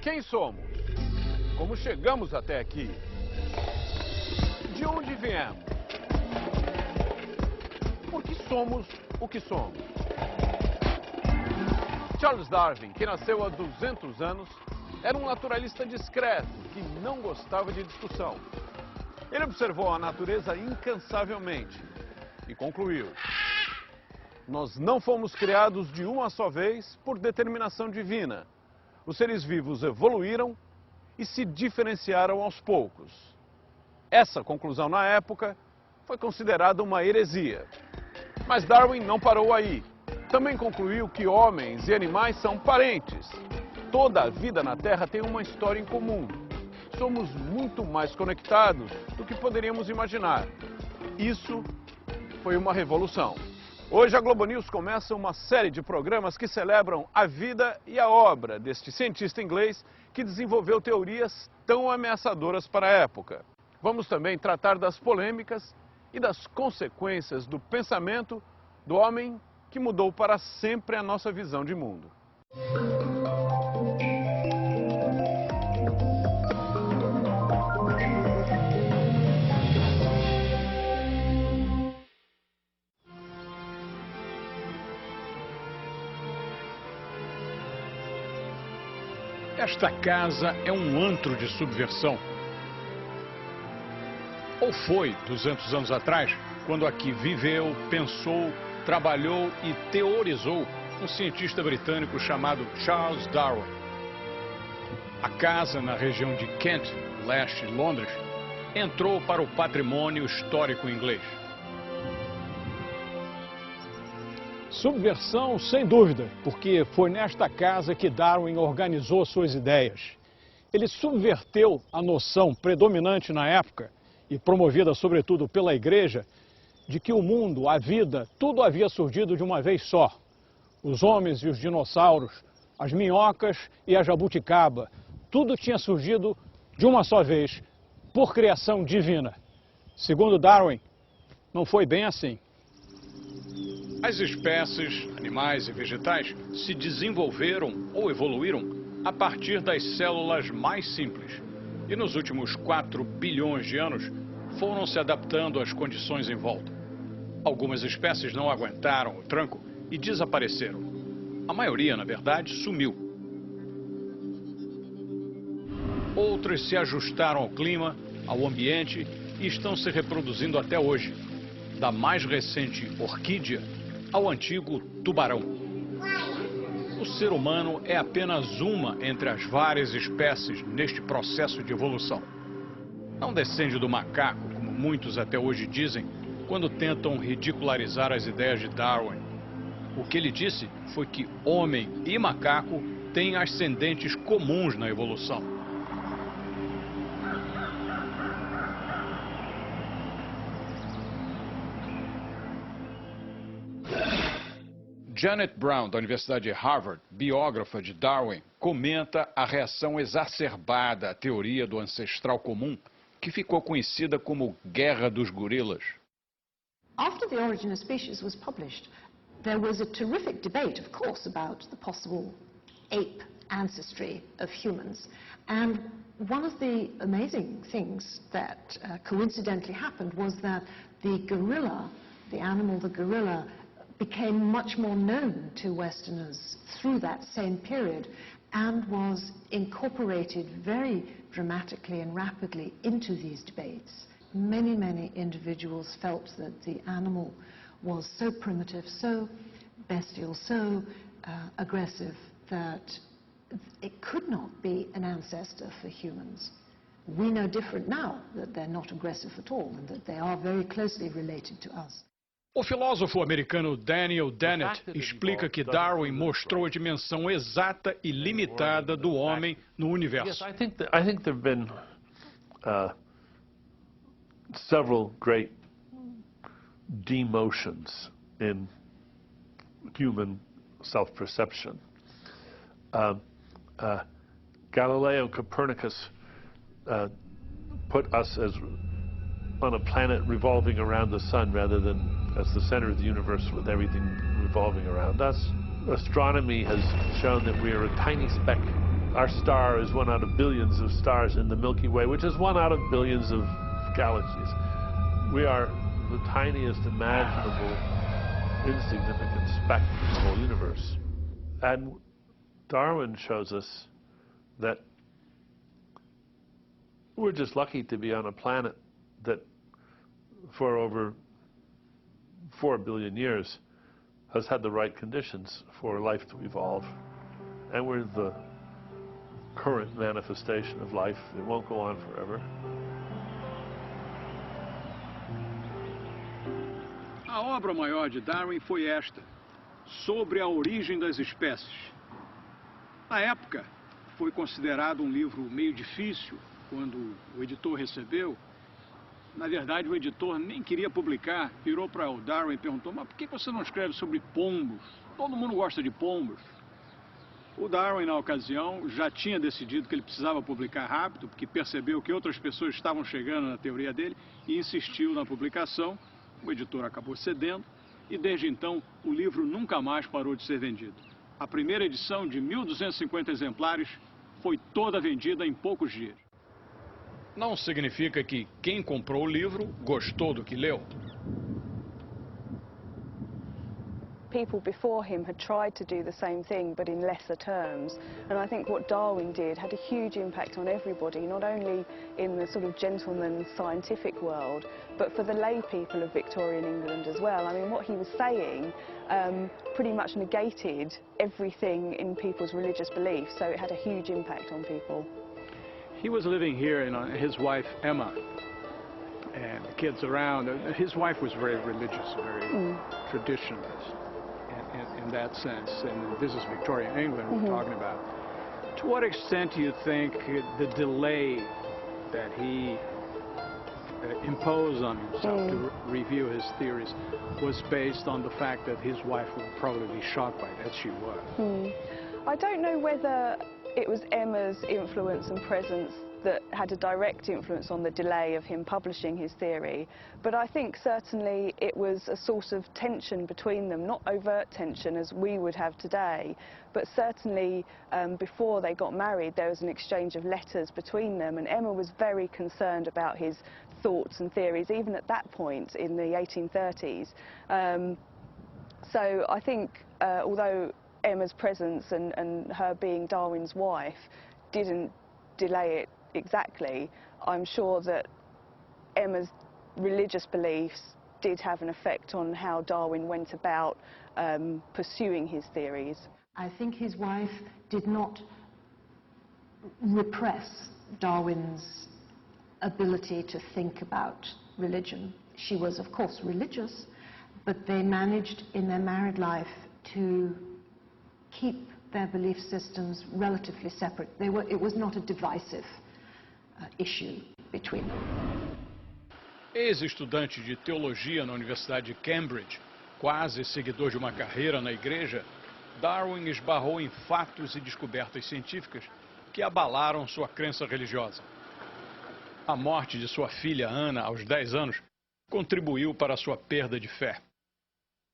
Quem somos? Como chegamos até aqui? De onde viemos? Por que somos o que somos? Charles Darwin, que nasceu há 200 anos, era um naturalista discreto que não gostava de discussão. Ele observou a natureza incansavelmente e concluiu: nós não fomos criados de uma só vez por determinação divina. Os seres vivos evoluíram e se diferenciaram aos poucos. Essa conclusão, na época, foi considerada uma heresia. Mas Darwin não parou aí. Também concluiu que homens e animais são parentes. Toda a vida na Terra tem uma história em comum. Somos muito mais conectados do que poderíamos imaginar. Isso foi uma revolução. Hoje a Globo News começa uma série de programas que celebram a vida e a obra deste cientista inglês que desenvolveu teorias tão ameaçadoras para a época. Vamos também tratar das polêmicas e das consequências do pensamento do homem que mudou para sempre a nossa visão de mundo. Esta casa é um antro de subversão. Ou foi 200 anos atrás, quando aqui viveu, pensou, trabalhou e teorizou um cientista britânico chamado Charles Darwin. A casa, na região de Kent, leste de Londres, entrou para o patrimônio histórico inglês. Subversão, sem dúvida, porque foi nesta casa que Darwin organizou suas ideias. Ele subverteu a noção predominante na época, e promovida sobretudo pela Igreja, de que o mundo, a vida, tudo havia surgido de uma vez só. Os homens e os dinossauros, as minhocas e a jabuticaba, tudo tinha surgido de uma só vez, por criação divina. Segundo Darwin, não foi bem assim. As espécies, animais e vegetais, se desenvolveram ou evoluíram a partir das células mais simples. E nos últimos 4 bilhões de anos foram se adaptando às condições em volta. Algumas espécies não aguentaram o tranco e desapareceram. A maioria, na verdade, sumiu. Outras se ajustaram ao clima, ao ambiente e estão se reproduzindo até hoje. Da mais recente orquídea ao antigo tubarão. O ser humano é apenas uma entre as várias espécies neste processo de evolução. Não descende do macaco, como muitos até hoje dizem, quando tentam ridicularizar as ideias de Darwin. O que ele disse foi que homem e macaco têm ascendentes comuns na evolução. Janet Brown, da Universidade de Harvard, biógrafa de Darwin, comenta a reação exacerbada à teoria do ancestral comum, que ficou conhecida como Guerra dos Gorilas. After The Origin of Species was published, there was a terrific debate, of course, about the possible ape ancestry of humans. And one of the amazing things that coincidentally happened was that the gorilla, the animal, the gorilla, became much more known to Westerners through that same period and was incorporated very dramatically and rapidly into these debates. Many, many individuals felt that the animal was so primitive, so bestial, so aggressive that it could not be an ancestor for humans. We know different now, that they're not aggressive at all and that they are very closely related to us. O filósofo americano Daniel Dennett explica que Darwin mostrou a dimensão exata e limitada do homem no universo. I think there have been several great demotions in human self-perception. Galileo Copernicus put us as on a planet revolving around the sun rather than as the center of the universe with everything revolving around us. Astronomy has shown that we are a tiny speck our star is one out of billions of stars in the Milky Way, which is one out of billions of galaxies. We are the tiniest imaginable insignificant speck in the whole universe. And Darwin shows us that we're just lucky to be on a planet that for over 4 billion years has had the right conditions for life to evolve. And we're the current manifestation of life. It won't go on forever. A obra maior de Darwin foi esta, Sobre a Origem das Espécies. Na época, foi considerado um livro meio difícil quando o editor recebeu. Na verdade, o editor nem queria publicar, virou para o Darwin e perguntou: mas por que você não escreve sobre pombos? Todo mundo gosta de pombos. O Darwin, na ocasião, já tinha decidido que ele precisava publicar rápido, porque percebeu que outras pessoas estavam chegando na teoria dele e insistiu na publicação. O editor acabou cedendo e, desde então, o livro nunca mais parou de ser vendido. A primeira edição, de 1.250 exemplares, foi toda vendida em poucos dias. Não significa que quem comprou o livro gostou do que leu. People before him had tried to do the same thing, but in lesser terms. And I think what Darwin did had a huge impact on everybody, not only in the sort of gentleman scientific world, but for the lay people of Victorian England as well. I mean, what he was saying pretty much negated everything in people's religious beliefs, so it had a huge impact on people. He was living here, and his wife, Emma, and the kids around. His wife was very religious, very traditionalist in that sense. And this is Victorian England we're talking about. To what extent do you think the delay that he imposed on himself to review his theories was based on the fact that his wife would probably be shocked by it, as she was? I don't know whether it was Emma's influence and presence that had a direct influence on the delay of him publishing his theory, but I think certainly it was a source of tension between them, not overt tension as we would have today, but certainly before they got married there was an exchange of letters between them, and Emma was very concerned about his thoughts and theories, even at that point in the 1830s. So I think although Emma's presence and her being Darwin's wife didn't delay it exactly, I'm sure that Emma's religious beliefs did have an effect on how Darwin went about pursuing his theories. I think his wife did not repress Darwin's ability to think about religion. She was, of course, religious, but they managed in their married life to keep their belief systems relatively separate. It was not a divisive issue between them. Ex-estudante de teologia na Universidade de Cambridge, quase seguidor de uma carreira na igreja, Darwin esbarrou em fatos e descobertas científicas que abalaram sua crença religiosa. A morte de sua filha Anna aos 10 anos contribuiu para a sua perda de fé.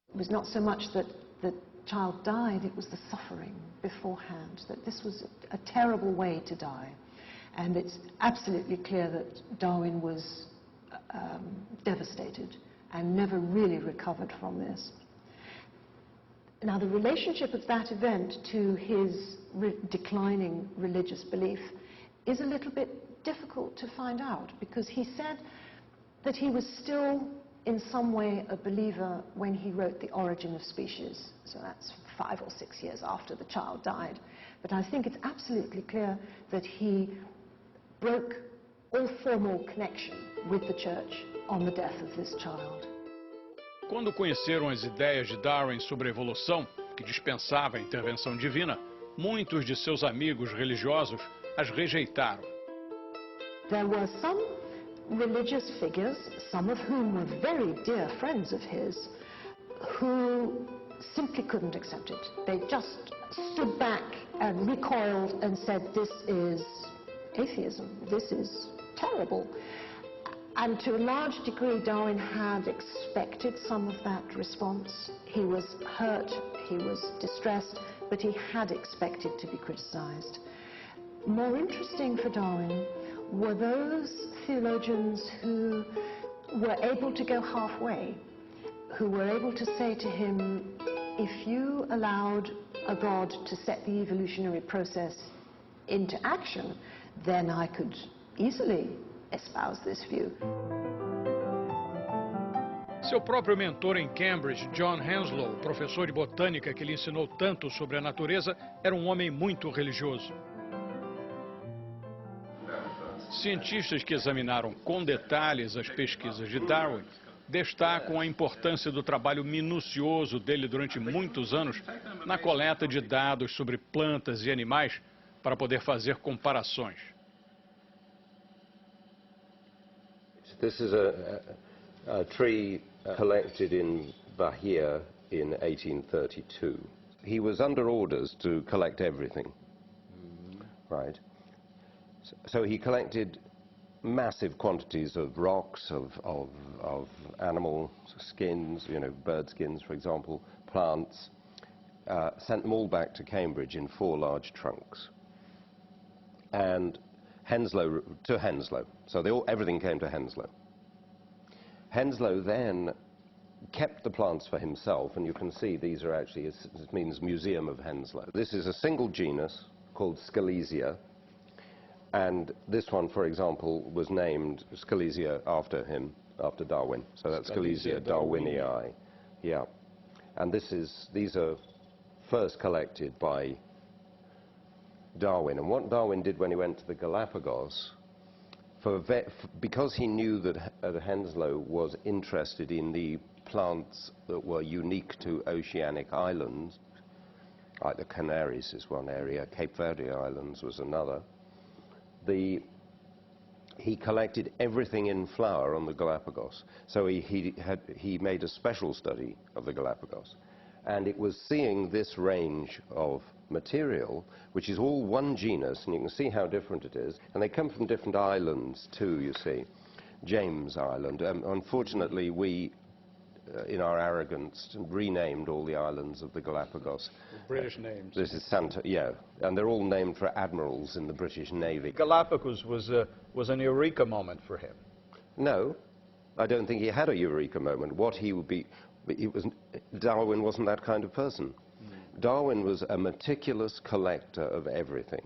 It was not so much that the child died, it was the suffering beforehand, that this was a terrible way to die. And it's absolutely clear that Darwin was devastated and never really recovered from this. Now, the relationship of that event to his declining religious belief is a little bit difficult to find out, because he said that he was still in some way a believer when he wrote The Origin of Species. So that's 5 or 6 years after the child died. But I think it's absolutely clear that he broke all formal connection with the church on the death of this child. Quando conheceram as ideias de Darwin sobre a evolução, que dispensava a intervenção divina, muitos de seus amigos religiosos as rejeitaram. There were some religious figures, some of whom were very dear friends of his, who simply couldn't accept it. They just stood back and recoiled and said, this is atheism, this is terrible. And to a large degree, Darwin had expected some of that response. He was hurt, he was distressed, but he had expected to be criticized. More interesting for Darwin were those theologians who were able to go halfway, who were able to say to him, if you allowed a God to set the evolutionary process into action, then I could easily espouse this view. Seu próprio mentor em Cambridge, John Henslow, professor de botânica que lhe ensinou tanto sobre a natureza, era um homem muito religioso. Cientistas que examinaram com detalhes as pesquisas de Darwin destacam a importância do trabalho minucioso dele durante muitos anos na coleta de dados sobre plantas e animais para poder fazer comparações. This is a tree collected in Bahia in 1832. He was under orders to collect everything, right? So he collected massive quantities of rocks, of animal skins, you know, bird skins, for example, plants, sent them all back to Cambridge in 4 large trunks. And to Henslow. So everything came to Henslow. Henslow then kept the plants for himself, and you can see these are actually, it means Museum of Henslow. This is a single genus called Scalesia, and this one, for example, was named Scalesia after him, after Darwin. So that's Scalesia darwinii. Yeah. And these are first collected by Darwin. And what Darwin did when he went to the Galapagos, because he knew that Henslow was interested in the plants that were unique to oceanic islands, like the Canaries is one area, Cape Verde Islands was another, he collected everything in flower on the Galapagos. So he made a special study of the Galapagos. And it was seeing this range of material, which is all one genus, and you can see how different it is. And they come from different islands too, you see. James Island. Unfortunately, we, in our arrogance, renamed all the islands of the Galapagos. British names. This is Santa, yeah. And they're all named for admirals in the British Navy. Galapagos was an eureka moment for him. No, I don't think he had a eureka moment. Darwin wasn't that kind of person. Darwin was a meticulous collector of everything.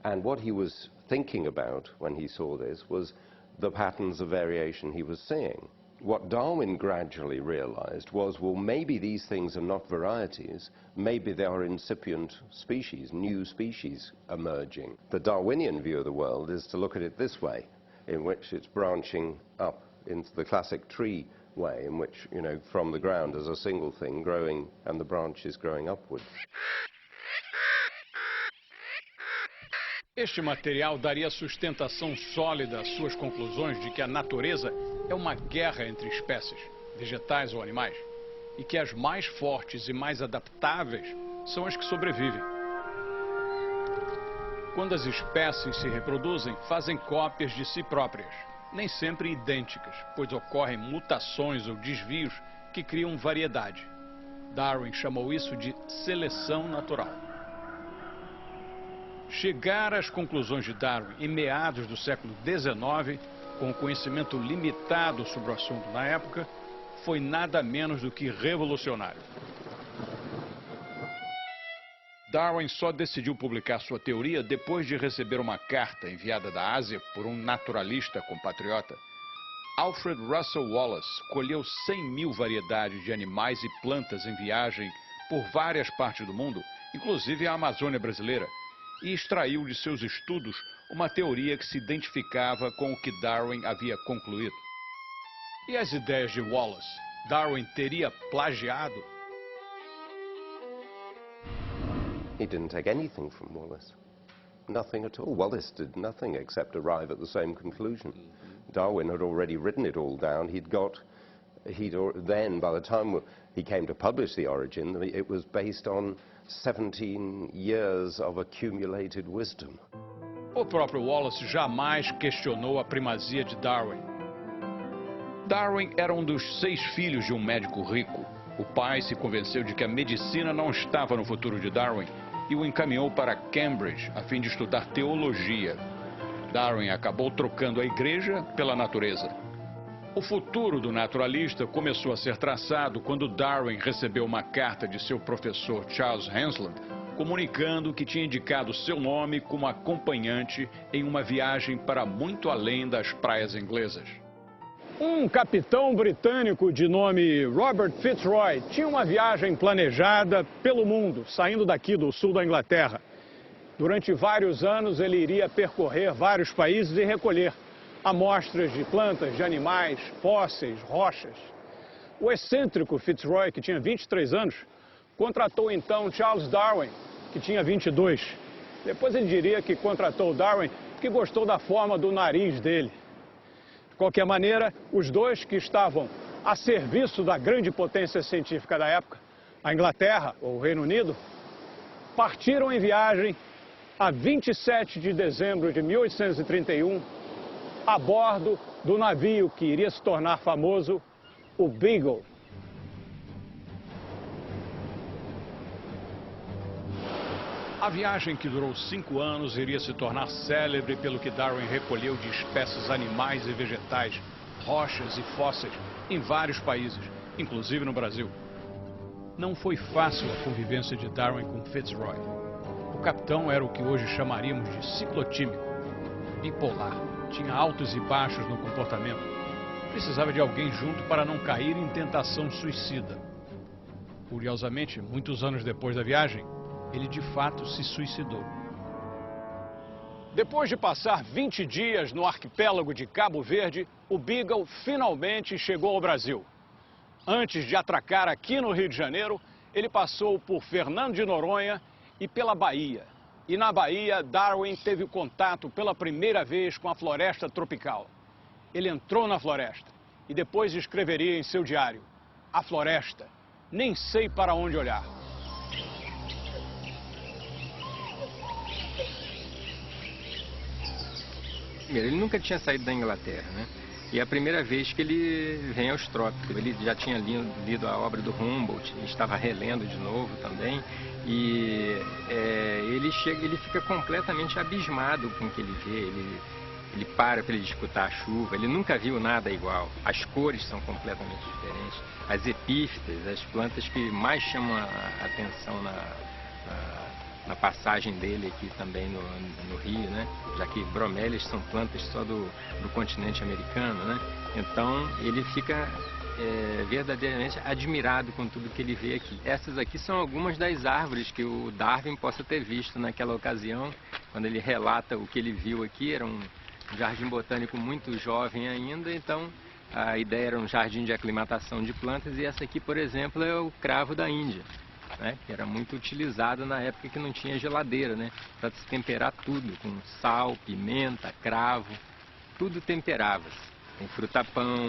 And what he was thinking about when he saw this was the patterns of variation he was seeing. What Darwin gradually realized was, well, maybe these things are not varieties, maybe they are incipient species, new species emerging. The Darwinian view of the world is to look at it this way, in which it's branching up into the classic tree way, in which, you know, from the ground as a single thing growing and the branch is growing upward. Este material daria sustentação sólida às suas conclusões de que a natureza é uma guerra entre espécies, vegetais ou animais, e que as mais fortes e mais adaptáveis são as que sobrevivem. Quando as espécies se reproduzem, fazem cópias de si próprias, nem sempre idênticas, pois ocorrem mutações ou desvios que criam variedade. Darwin chamou isso de seleção natural. Chegar às conclusões de Darwin em meados do século XIX, com conhecimento limitado sobre o assunto na época, foi nada menos do que revolucionário. Darwin só decidiu publicar sua teoria depois de receber uma carta enviada da Ásia por um naturalista compatriota. Alfred Russel Wallace colheu 100.000 variedades de animais e plantas em viagem por várias partes do mundo, inclusive a Amazônia brasileira, e extraiu de seus estudos uma teoria que se identificava com o que Darwin havia concluído. E as ideias de Wallace? Darwin teria plagiado? He didn't take anything from Wallace. Nothing at all. Wallace did nothing except arrive at the same conclusion. Darwin had already written it all down. Then, by the time he came to publish The Origin, it was based on 17 years of accumulated wisdom. O próprio Wallace jamais questionou a primazia de Darwin. Darwin era um dos 6 filhos de um médico rico. O pai se convenceu de que a medicina não estava no futuro de Darwin e o encaminhou para Cambridge a fim de estudar teologia. Darwin acabou trocando a igreja pela natureza. O futuro do naturalista começou a ser traçado quando Darwin recebeu uma carta de seu professor Charles Hansland, comunicando que tinha indicado seu nome como acompanhante em uma viagem para muito além das praias inglesas. Um capitão britânico de nome Robert Fitzroy tinha uma viagem planejada pelo mundo, saindo daqui do sul da Inglaterra. Durante vários anos ele iria percorrer vários países e recolher amostras de plantas, de animais, fósseis, rochas. O excêntrico Fitzroy, que tinha 23 anos, contratou então Charles Darwin, que tinha 22. Depois ele diria que contratou Darwin porque gostou da forma do nariz dele. De qualquer maneira, os dois que estavam a serviço da grande potência científica da época, a Inglaterra ou o Reino Unido, partiram em viagem a 27 de dezembro de 1831, a bordo do navio que iria se tornar famoso, o Beagle. A viagem, que durou 5 anos, iria se tornar célebre pelo que Darwin recolheu de espécies animais e vegetais, rochas e fósseis em vários países, inclusive no Brasil. Não foi fácil a convivência de Darwin com Fitzroy. O capitão era o que hoje chamaríamos de ciclotímico, bipolar, tinha altos e baixos no comportamento. Precisava de alguém junto para não cair em tentação suicida. Curiosamente, muitos anos depois da viagem, ele de fato se suicidou. Depois de passar 20 dias no arquipélago de Cabo Verde, o Beagle finalmente chegou ao Brasil. Antes de atracar aqui no Rio de Janeiro, ele passou por Fernando de Noronha e pela Bahia. E na Bahia, Darwin teve contato pela primeira vez com a floresta tropical. Ele entrou na floresta e depois escreveria em seu diário: "A floresta, nem sei para onde olhar." Primeiro, ele nunca tinha saído da Inglaterra, né? E é a primeira vez que ele vem aos trópicos. Ele já tinha lido a obra do Humboldt, estava relendo de novo também. E ele fica completamente abismado com o que ele vê. Ele para ele escutar a chuva, ele nunca viu nada igual. As cores são completamente diferentes. As epífitas, as plantas que mais chamam a atenção na passagem dele aqui também no Rio, né? Já que bromélias são plantas só do continente americano, né? Então ele fica verdadeiramente admirado com tudo que ele vê aqui. Essas aqui são algumas das árvores que o Darwin possa ter visto naquela ocasião, quando ele relata o que ele viu aqui. Era um jardim botânico muito jovem ainda, então a ideia era um jardim de aclimatação de plantas, e essa aqui, por exemplo, é o cravo da Índia, né, que era muito utilizado na época que não tinha geladeira, né, para se temperar tudo, com sal, pimenta, cravo, tudo temperava-se. Tem frutapão.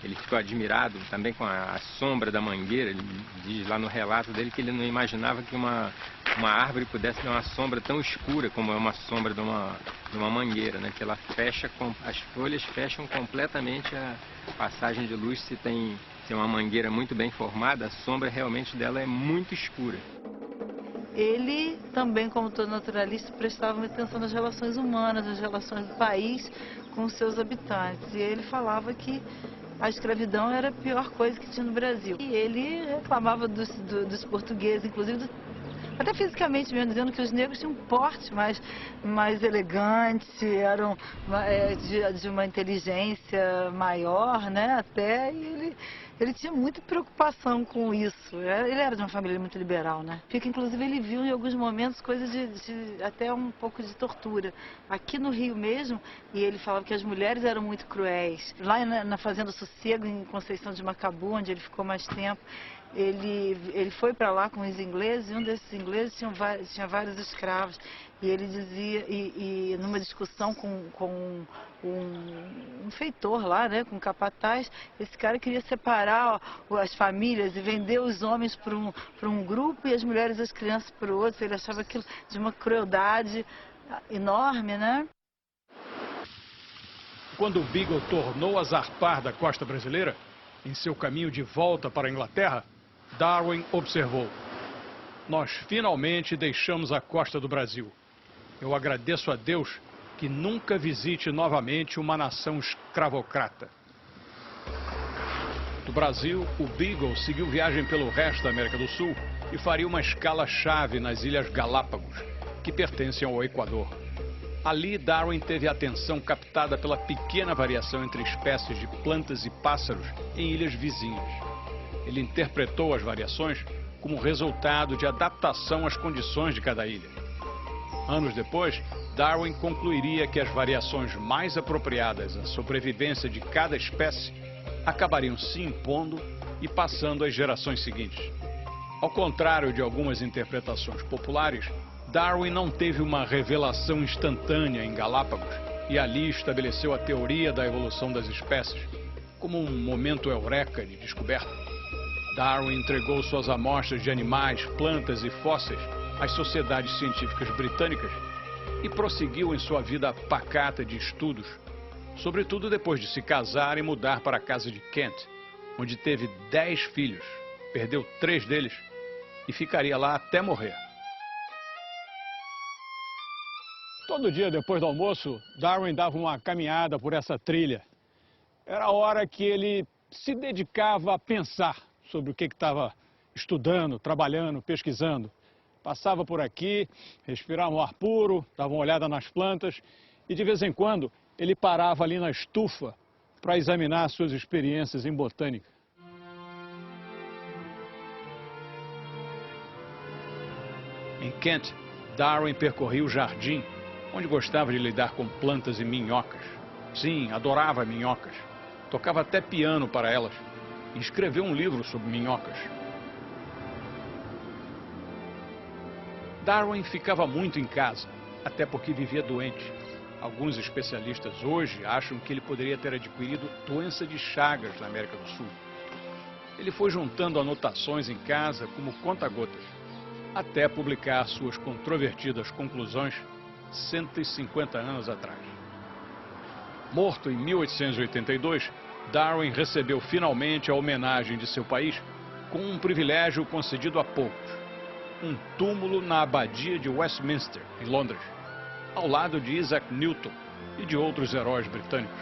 Ele ficou admirado também com a sombra da mangueira. Ele diz lá no relato dele que ele não imaginava que uma árvore pudesse ter uma sombra tão escura como é uma sombra de uma mangueira, né, que ela fecha, as folhas fecham completamente a passagem de luz. Se tem uma mangueira muito bem formada, a sombra realmente dela é muito escura. Ele também, como todo naturalista, prestava atenção nas relações humanas, nas relações do país com os seus habitantes. E ele falava que a escravidão era a pior coisa que tinha no Brasil. E ele reclamava dos portugueses, inclusive, até fisicamente mesmo, dizendo que os negros tinham um porte mais elegante, eram de uma inteligência maior, né, até, e ele tinha muita preocupação com isso. Ele era de uma família muito liberal, né? Porque, inclusive, ele viu em alguns momentos coisas de até um pouco de tortura. Aqui no Rio mesmo, e ele falava que as mulheres eram muito cruéis. Lá na Fazenda Sossego, em Conceição de Macabu, onde ele ficou mais tempo, ele foi para lá com os ingleses, e um desses ingleses tinha vários escravos. E ele dizia, e numa discussão com um feitor lá, né, com um capataz, esse cara queria separar as famílias e vender os homens para um grupo e as mulheres e as crianças para o outro. Ele achava aquilo de uma crueldade enorme, né? Quando o Beagle tornou a zarpar da costa brasileira, em seu caminho de volta para a Inglaterra, Darwin observou: nós finalmente deixamos a costa do Brasil. Eu agradeço a Deus que nunca visite novamente uma nação escravocrata. Do Brasil, o Beagle seguiu viagem pelo resto da América do Sul e faria uma escala-chave nas Ilhas Galápagos, que pertencem ao Equador. Ali, Darwin teve a atenção captada pela pequena variação entre espécies de plantas e pássaros em ilhas vizinhas. Ele interpretou as variações como resultado de adaptação às condições de cada ilha. Anos depois, Darwin concluiria que as variações mais apropriadas à sobrevivência de cada espécie acabariam se impondo e passando às gerações seguintes. Ao contrário de algumas interpretações populares, Darwin não teve uma revelação instantânea em Galápagos e ali estabeleceu a teoria da evolução das espécies, como um momento eureka de descoberta. Darwin entregou suas amostras de animais, plantas e fósseis às sociedades científicas britânicas e prosseguiu em sua vida pacata de estudos, sobretudo depois de se casar e mudar para a casa de Kent, onde teve 10 filhos, perdeu 3 deles e ficaria lá até morrer. Todo dia depois do almoço, Darwin dava uma caminhada por essa trilha. Era a hora que ele se dedicava a pensar sobre o que estava estudando, trabalhando, pesquisando. Passava por aqui, respirava um ar puro, dava uma olhada nas plantas e de vez em quando ele parava ali na estufa para examinar suas experiências em botânica. Em Kent, Darwin percorria o jardim, onde gostava de lidar com plantas e minhocas. Sim, adorava minhocas. Tocava até piano para elas e escreveu um livro sobre minhocas. Darwin ficava muito em casa, até porque vivia doente. Alguns especialistas hoje acham que ele poderia ter adquirido doença de Chagas na América do Sul. Ele foi juntando anotações em casa como conta-gotas, até publicar suas controvertidas conclusões 150 anos atrás. Morto em 1882, Darwin recebeu finalmente a homenagem de seu país com um privilégio concedido a poucos: um túmulo na abadia de Westminster, em Londres, ao lado de Isaac Newton e de outros heróis britânicos.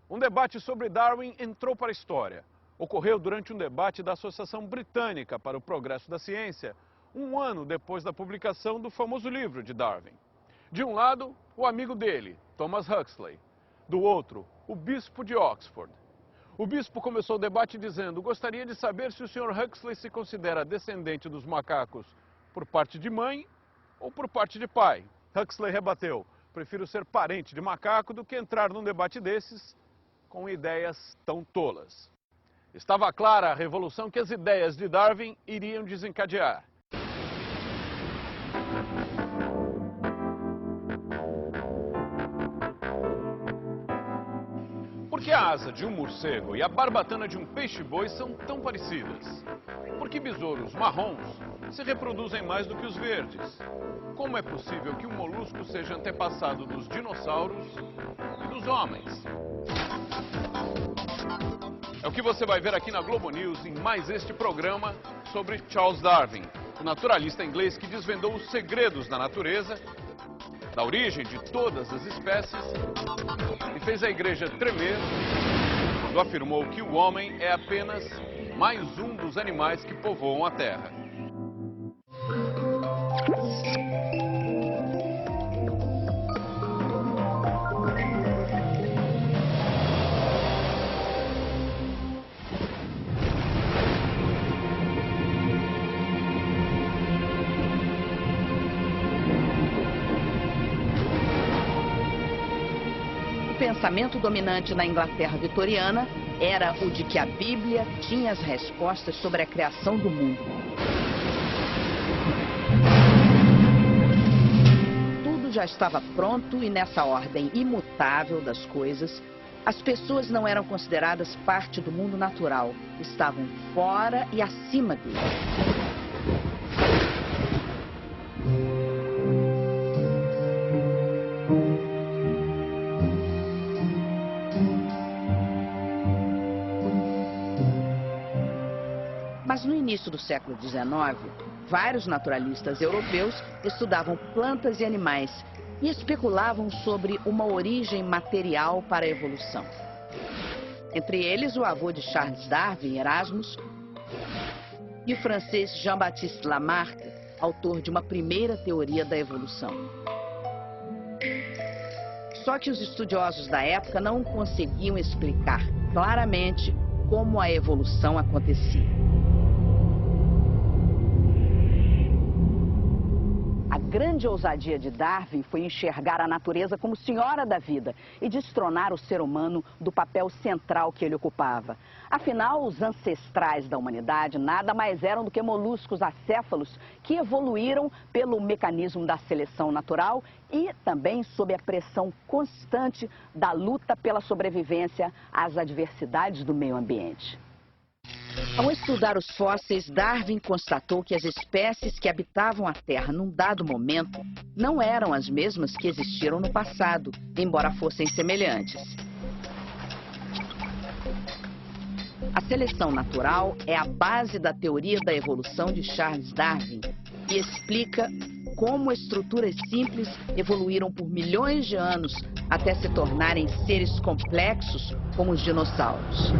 Um debate sobre Darwin entrou para a história. Ocorreu durante um debate da Associação Britânica para o Progresso da Ciência, um ano depois da publicação do famoso livro de Darwin. De um lado, o amigo dele, Thomas Huxley. Do outro, o bispo de Oxford. O bispo começou o debate dizendo: gostaria de saber se o Sr. Huxley se considera descendente dos macacos por parte de mãe ou por parte de pai. Huxley rebateu: prefiro ser parente de macaco do que entrar num debate desses com ideias tão tolas. Estava clara a revolução que as ideias de Darwin iriam desencadear. Por que a asa de um morcego e a barbatana de um peixe-boi são tão parecidas? Por que besouros marrons se reproduzem mais do que os verdes? Como é possível que um molusco seja antepassado dos dinossauros e dos homens? É o que você vai ver aqui na Globo News em mais este programa sobre Charles Darwin, o naturalista inglês que desvendou os segredos da natureza, da origem de todas as espécies e fez a igreja tremer quando afirmou que o homem é apenas mais um dos animais que povoam a Terra. O pensamento dominante na Inglaterra vitoriana era o de que a Bíblia tinha as respostas sobre a criação do mundo. Tudo já estava pronto e nessa ordem imutável das coisas, as pessoas não eram consideradas parte do mundo natural, estavam fora e acima dele. Mas no início do século XIX, vários naturalistas europeus estudavam plantas e animais e especulavam sobre uma origem material para a evolução. Entre eles, o avô de Charles Darwin, Erasmus, e o francês Jean-Baptiste Lamarck, autor de uma primeira teoria da evolução. Só que os estudiosos da época não conseguiam explicar claramente como a evolução acontecia. A grande ousadia de Darwin foi enxergar a natureza como senhora da vida e destronar o ser humano do papel central que ele ocupava. Afinal, os ancestrais da humanidade nada mais eram do que moluscos acéfalos que evoluíram pelo mecanismo da seleção natural e também sob a pressão constante da luta pela sobrevivência às adversidades do meio ambiente. Ao estudar os fósseis, Darwin constatou que as espécies que habitavam a Terra num dado momento não eram as mesmas que existiram no passado, embora fossem semelhantes. A seleção natural é a base da teoria da evolução de Charles Darwin e explica como estruturas simples evoluíram por milhões de anos até se tornarem seres complexos como os dinossauros.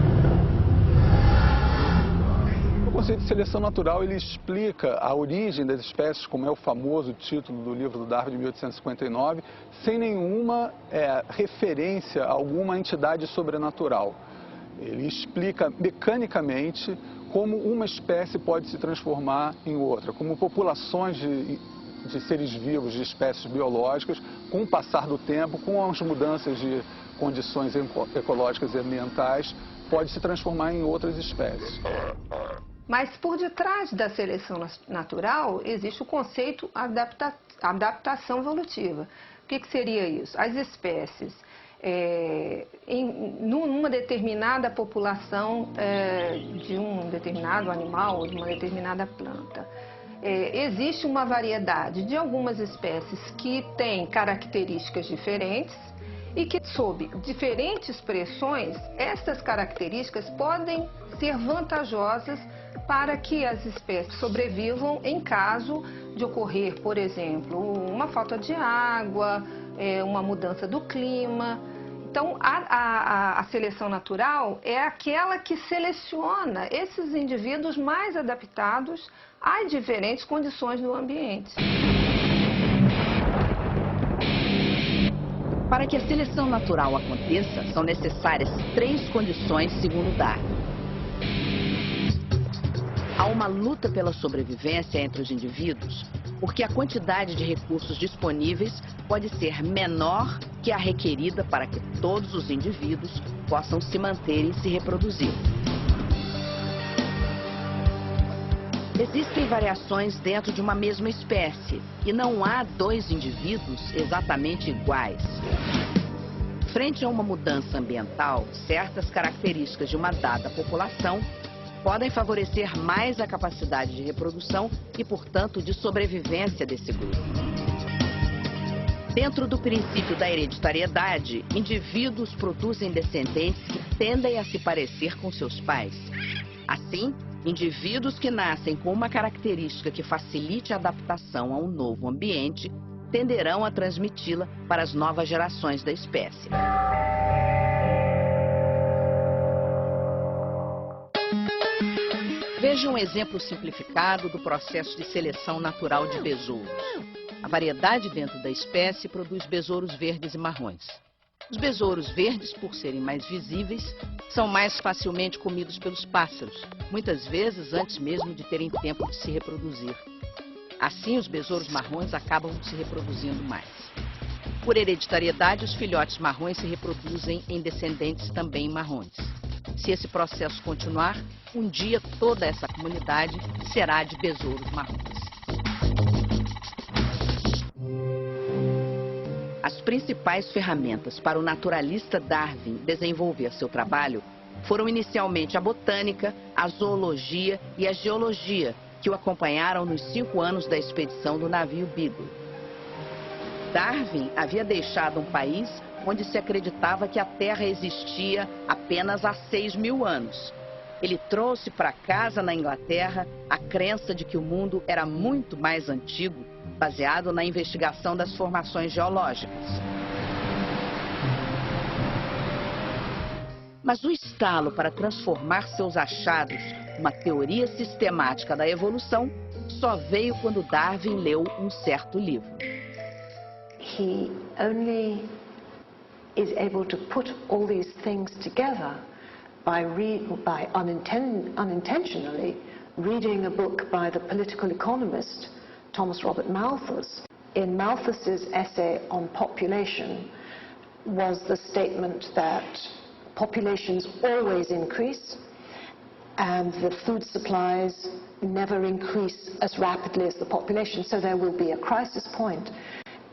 O conceito de seleção natural, ele explica a origem das espécies, como é o famoso título do livro do Darwin de 1859, sem nenhuma referência a alguma entidade sobrenatural. Ele explica mecanicamente como uma espécie pode se transformar em outra, como populações de seres vivos, de espécies biológicas, com o passar do tempo, com as mudanças de condições ecológicas e ambientais, pode se transformar em outras espécies. Mas por detrás da seleção natural existe o conceito adaptação evolutiva. O que seria isso? As espécies, numa determinada população de um determinado animal ou de uma determinada planta, existe uma variedade de algumas espécies que têm características diferentes e que, sob diferentes pressões, essas características podem ser vantajosas para que as espécies sobrevivam em caso de ocorrer, por exemplo, uma falta de água, uma mudança do clima. Então, a seleção natural é aquela que seleciona esses indivíduos mais adaptados às diferentes condições do ambiente. Para que a seleção natural aconteça, são necessárias 3 condições, segundo Darwin. Há uma luta pela sobrevivência entre os indivíduos, porque a quantidade de recursos disponíveis pode ser menor que a requerida para que todos os indivíduos possam se manter e se reproduzir. Existem variações dentro de uma mesma espécie e não há 2 indivíduos exatamente iguais. Frente a uma mudança ambiental, certas características de uma dada população podem favorecer mais a capacidade de reprodução e, portanto, de sobrevivência desse grupo. Dentro do princípio da hereditariedade, indivíduos produzem descendentes que tendem a se parecer com seus pais. Assim, indivíduos que nascem com uma característica que facilite a adaptação a um novo ambiente tenderão a transmiti-la para as novas gerações da espécie. Veja um exemplo simplificado do processo de seleção natural de besouros. A variedade dentro da espécie produz besouros verdes e marrons. Os besouros verdes, por serem mais visíveis, são mais facilmente comidos pelos pássaros, muitas vezes antes mesmo de terem tempo de se reproduzir. Assim, os besouros marrons acabam se reproduzindo mais. Por hereditariedade, os filhotes marrons se reproduzem em descendentes também marrons. Se esse processo continuar, um dia toda essa comunidade será de besouros marrons. As principais ferramentas para o naturalista Darwin desenvolver seu trabalho foram inicialmente a botânica, a zoologia e a geologia, que o acompanharam nos 5 anos da expedição do navio Beagle. Darwin havia deixado um país onde se acreditava que a Terra existia apenas há 6.000 anos. Ele trouxe para casa na Inglaterra a crença de que o mundo era muito mais antigo, baseado na investigação das formações geológicas. Mas o estalo para transformar seus achados numa teoria sistemática da evolução só veio quando Darwin leu um certo livro. He only is able to put all these things together by unintentionally reading a book by the political economist Thomas Robert Malthus. In Malthus's essay on population was the statement that populations always increase and the food supplies never increase as rapidly as the population, so there will be a crisis point,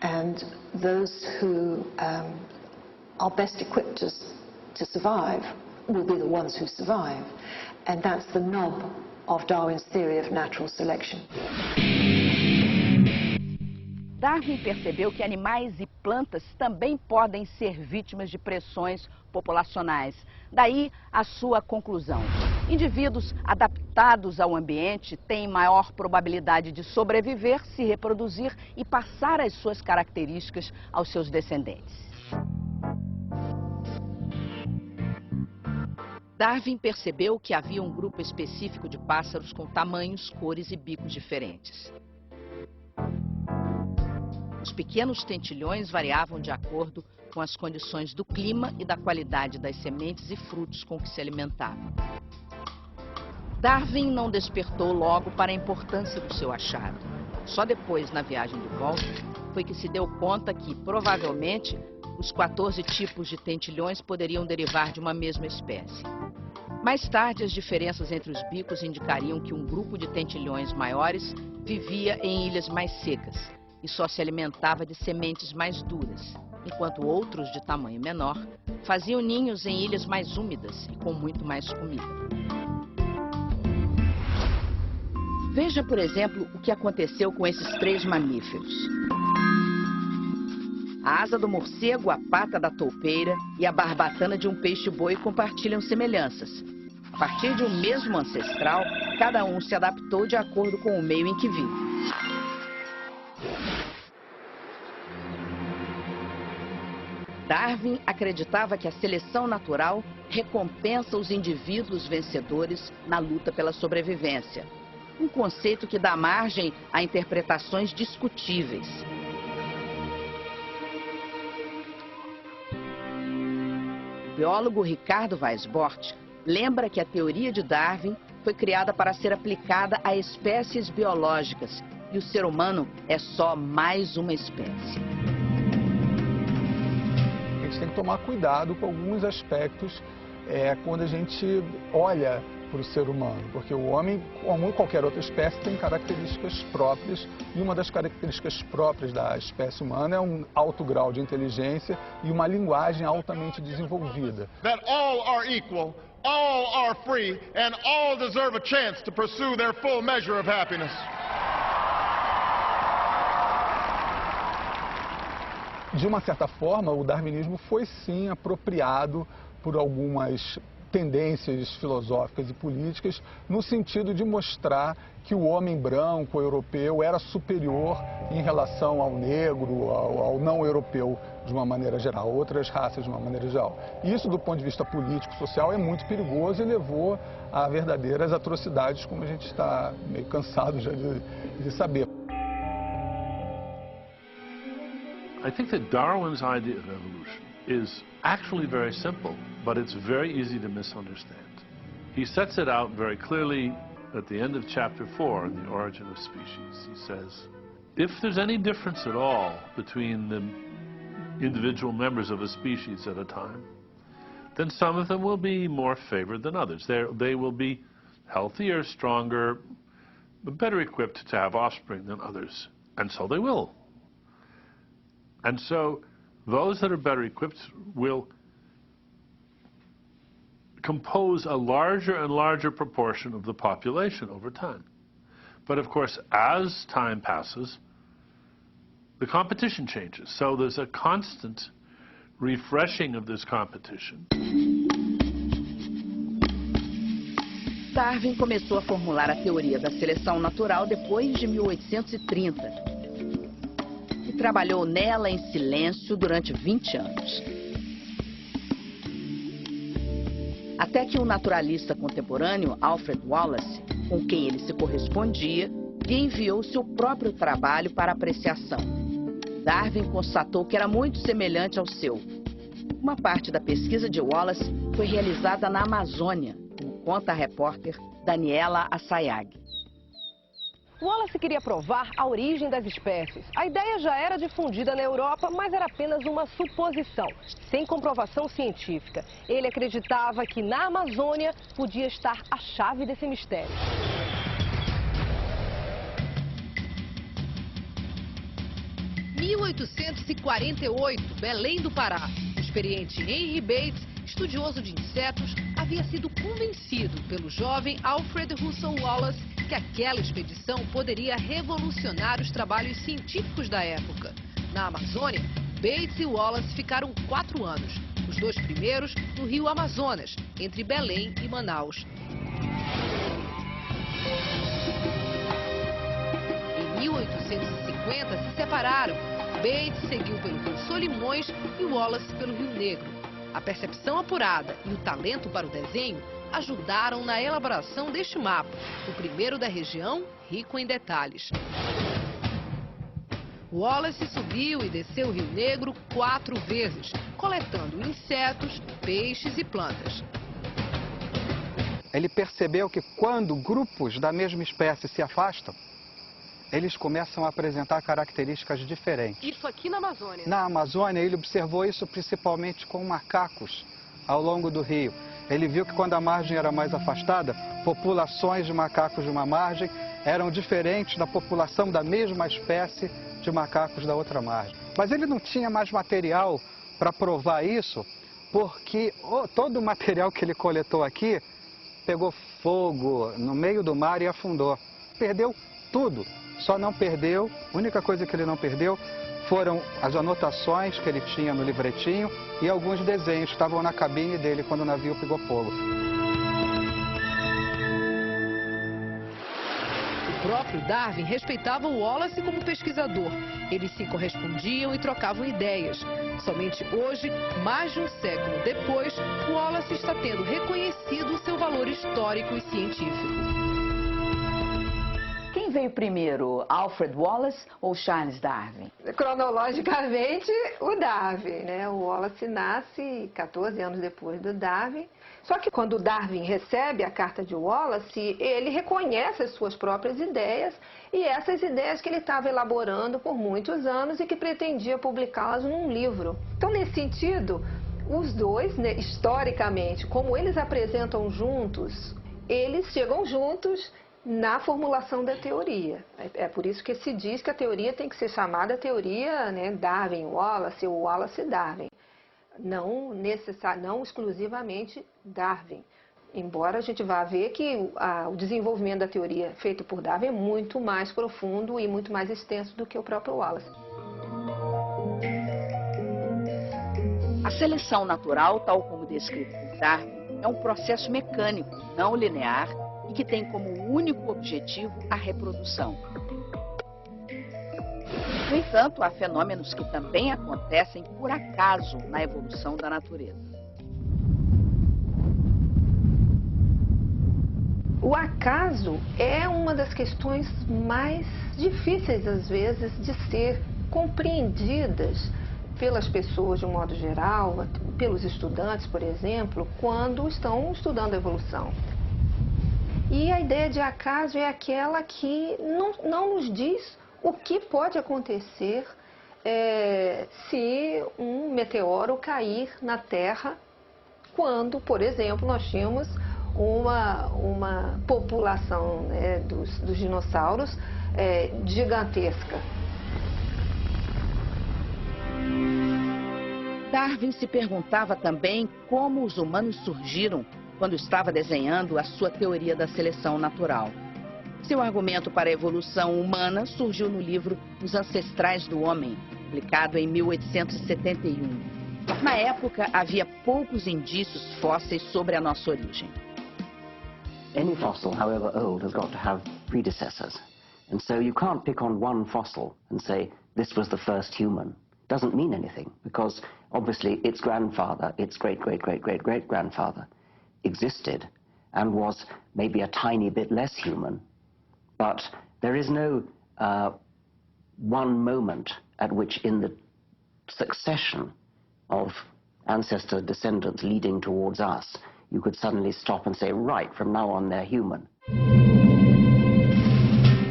and those who are best equipped to survive will be the ones who survive. And that's the nub of Darwin's theory of natural selection. Darwin percebeu que animais e plantas também podem ser vítimas de pressões populacionais. Daí a sua conclusão. Indivíduos adaptados ao ambiente têm maior probabilidade de sobreviver, se reproduzir e passar as suas características aos seus descendentes. Darwin percebeu que havia um grupo específico de pássaros com tamanhos, cores e bicos diferentes. Os pequenos tentilhões variavam de acordo com as condições do clima e da qualidade das sementes e frutos com que se alimentavam. Darwin não despertou logo para a importância do seu achado. Só depois, na viagem de volta, foi que se deu conta que, provavelmente, os 14 tipos de tentilhões poderiam derivar de uma mesma espécie. Mais tarde, as diferenças entre os bicos indicariam que um grupo de tentilhões maiores vivia em ilhas mais secas e só se alimentava de sementes mais duras, enquanto outros de tamanho menor faziam ninhos em ilhas mais úmidas e com muito mais comida. Veja, por exemplo, o que aconteceu com esses 3 mamíferos. A asa do morcego, a pata da toupeira e a barbatana de um peixe-boi compartilham semelhanças. A partir de um mesmo ancestral, cada um se adaptou de acordo com o meio em que vive. Darwin acreditava que a seleção natural recompensa os indivíduos vencedores na luta pela sobrevivência. Um conceito que dá margem a interpretações discutíveis. O biólogo Ricardo Weisbord lembra que a teoria de Darwin foi criada para ser aplicada a espécies biológicas e o ser humano é só mais uma espécie. A gente tem que tomar cuidado com alguns aspectos quando a gente olha para o ser humano, porque o homem, como qualquer outra espécie, tem características próprias, e uma das características próprias da espécie humana é um alto grau de inteligência e uma linguagem altamente desenvolvida. That all are equal, all are free, and all deserve a chance to pursue their full measure of happiness. De uma certa forma, o darwinismo foi sim apropriado por algumas tendências filosóficas e políticas no sentido de mostrar que o homem branco, europeu, era superior em relação ao negro, ao não europeu de uma maneira geral, outras raças de uma maneira geral. Isso, do ponto de vista político, social, é muito perigoso e levou a verdadeiras atrocidades, como a gente está meio cansado já de saber. I think that Darwin's idea of evolution is actually very simple, but it's very easy to misunderstand. He sets it out very clearly at the end of chapter 4 in The Origin of Species. He says, if there's any difference at all between the individual members of a species at a time, then some of them will be more favored than others. They will be healthier, stronger, better equipped to have offspring than others, and so they will. And so those that are better equipped will compose a larger and larger proportion of the population over time. But of course, as time passes, the competition changes. So there's a constant refreshing of this competition. Darwin começou a formular a teoria da seleção natural depois de 1830 e trabalhou nela em silêncio durante 20 anos. Até que um naturalista contemporâneo, Alfred Wallace, com quem ele se correspondia, lhe enviou seu próprio trabalho para apreciação. Darwin constatou que era muito semelhante ao seu. Uma parte da pesquisa de Wallace foi realizada na Amazônia, como conta a repórter Daniela Assayag. Wallace queria provar a origem das espécies. A ideia já era difundida na Europa, mas era apenas uma suposição, sem comprovação científica. Ele acreditava que na Amazônia podia estar a chave desse mistério. Em 1848, Belém do Pará. O experiente Henry Bates, estudioso de insetos, havia sido convencido pelo jovem Alfred Russel Wallace que aquela expedição poderia revolucionar os trabalhos científicos da época. Na Amazônia, Bates e Wallace ficaram 4 anos, os 2 primeiros no rio Amazonas, entre Belém e Manaus. Em 1850 se separaram. Bates seguiu pelo rio Solimões e Wallace pelo Rio Negro. A percepção apurada e o talento para o desenho ajudaram na elaboração deste mapa, o primeiro da região, rico em detalhes. Wallace subiu e desceu o Rio Negro 4 vezes, coletando insetos, peixes e plantas. Ele percebeu que quando grupos da mesma espécie se afastam, eles começam a apresentar características diferentes. Isso aqui na Amazônia? Na Amazônia, ele observou isso principalmente com macacos ao longo do rio. Ele viu que quando a margem era mais afastada, populações de macacos de uma margem eram diferentes da população da mesma espécie de macacos da outra margem. Mas ele não tinha mais material para provar isso, porque todo o material que ele coletou aqui pegou fogo no meio do mar e afundou. Perdeu tudo. Só não perdeu, a única coisa que ele não perdeu foram as anotações que ele tinha no livretinho e alguns desenhos que estavam na cabine dele quando o navio pegou fogo. O próprio Darwin respeitava o Wallace como pesquisador. Eles se correspondiam e trocavam ideias. Somente hoje, mais de um século depois, Wallace está tendo reconhecido o seu valor histórico e científico. Quem veio primeiro, Alfred Wallace ou Charles Darwin? Cronologicamente, o Darwin, né? O Wallace nasce 14 anos depois do Darwin. Só que quando o Darwin recebe a carta de Wallace, ele reconhece as suas próprias ideias e essas ideias que ele estava elaborando por muitos anos e que pretendia publicá-las num livro. Então, nesse sentido, os dois, né, historicamente, como eles apresentam juntos, eles chegam juntos na formulação da teoria. É por isso que se diz que a teoria tem que ser chamada teoria, né, Darwin-Wallace ou Wallace-Darwin. Não exclusivamente Darwin. Embora a gente vá ver que o desenvolvimento da teoria feito por Darwin é muito mais profundo e muito mais extenso do que o próprio Wallace. A seleção natural, tal como descrito por Darwin, é um processo mecânico, não linear, e que tem como único objetivo a reprodução. No entanto, há fenômenos que também acontecem por acaso na evolução da natureza. O acaso é uma das questões mais difíceis, às vezes, de ser compreendidas pelas pessoas de um modo geral, pelos estudantes, por exemplo, quando estão estudando a evolução. E a ideia de acaso é aquela que não nos diz o que pode acontecer se um meteoro cair na Terra quando, por exemplo, nós tínhamos uma população, né, dos dinossauros gigantesca. Darwin se perguntava também como os humanos surgiram quando estava desenhando a sua teoria da seleção natural. Seu argumento para a evolução humana surgiu no livro Os Ancestrais do Homem, publicado em 1871. Na época, havia poucos indícios fósseis sobre a nossa origem. Any fossil, however old, has got to have predecessors. And so you can't pick on one fossil and say, this was the first human. It doesn't mean anything, because obviously its grandfather, its great-great-great-great-great-grandfather existed and was maybe a tiny bit less human. But there is no one moment at which in the succession of ancestor descendants leading towards us, you could suddenly stop and say, right, from now on they're human.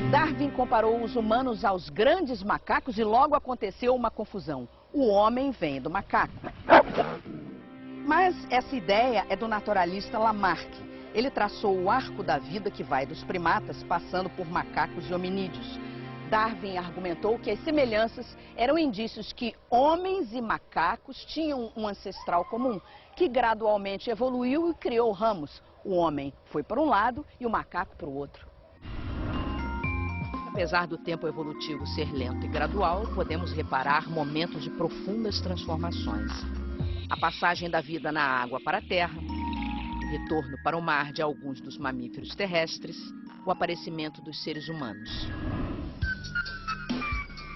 Darwin comparou os humanos aos grandes macacos e logo aconteceu uma confusão. O homem vem do macaco. Mas essa ideia é do naturalista Lamarck. Ele traçou o arco da vida que vai dos primatas, passando por macacos e hominídeos. Darwin argumentou que as semelhanças eram indícios que homens e macacos tinham um ancestral comum, que gradualmente evoluiu e criou ramos. O homem foi para um lado e o macaco para o outro. Apesar do tempo evolutivo ser lento e gradual, podemos reparar momentos de profundas transformações. A passagem da vida na água para a terra, o retorno para o mar de alguns dos mamíferos terrestres, o aparecimento dos seres humanos.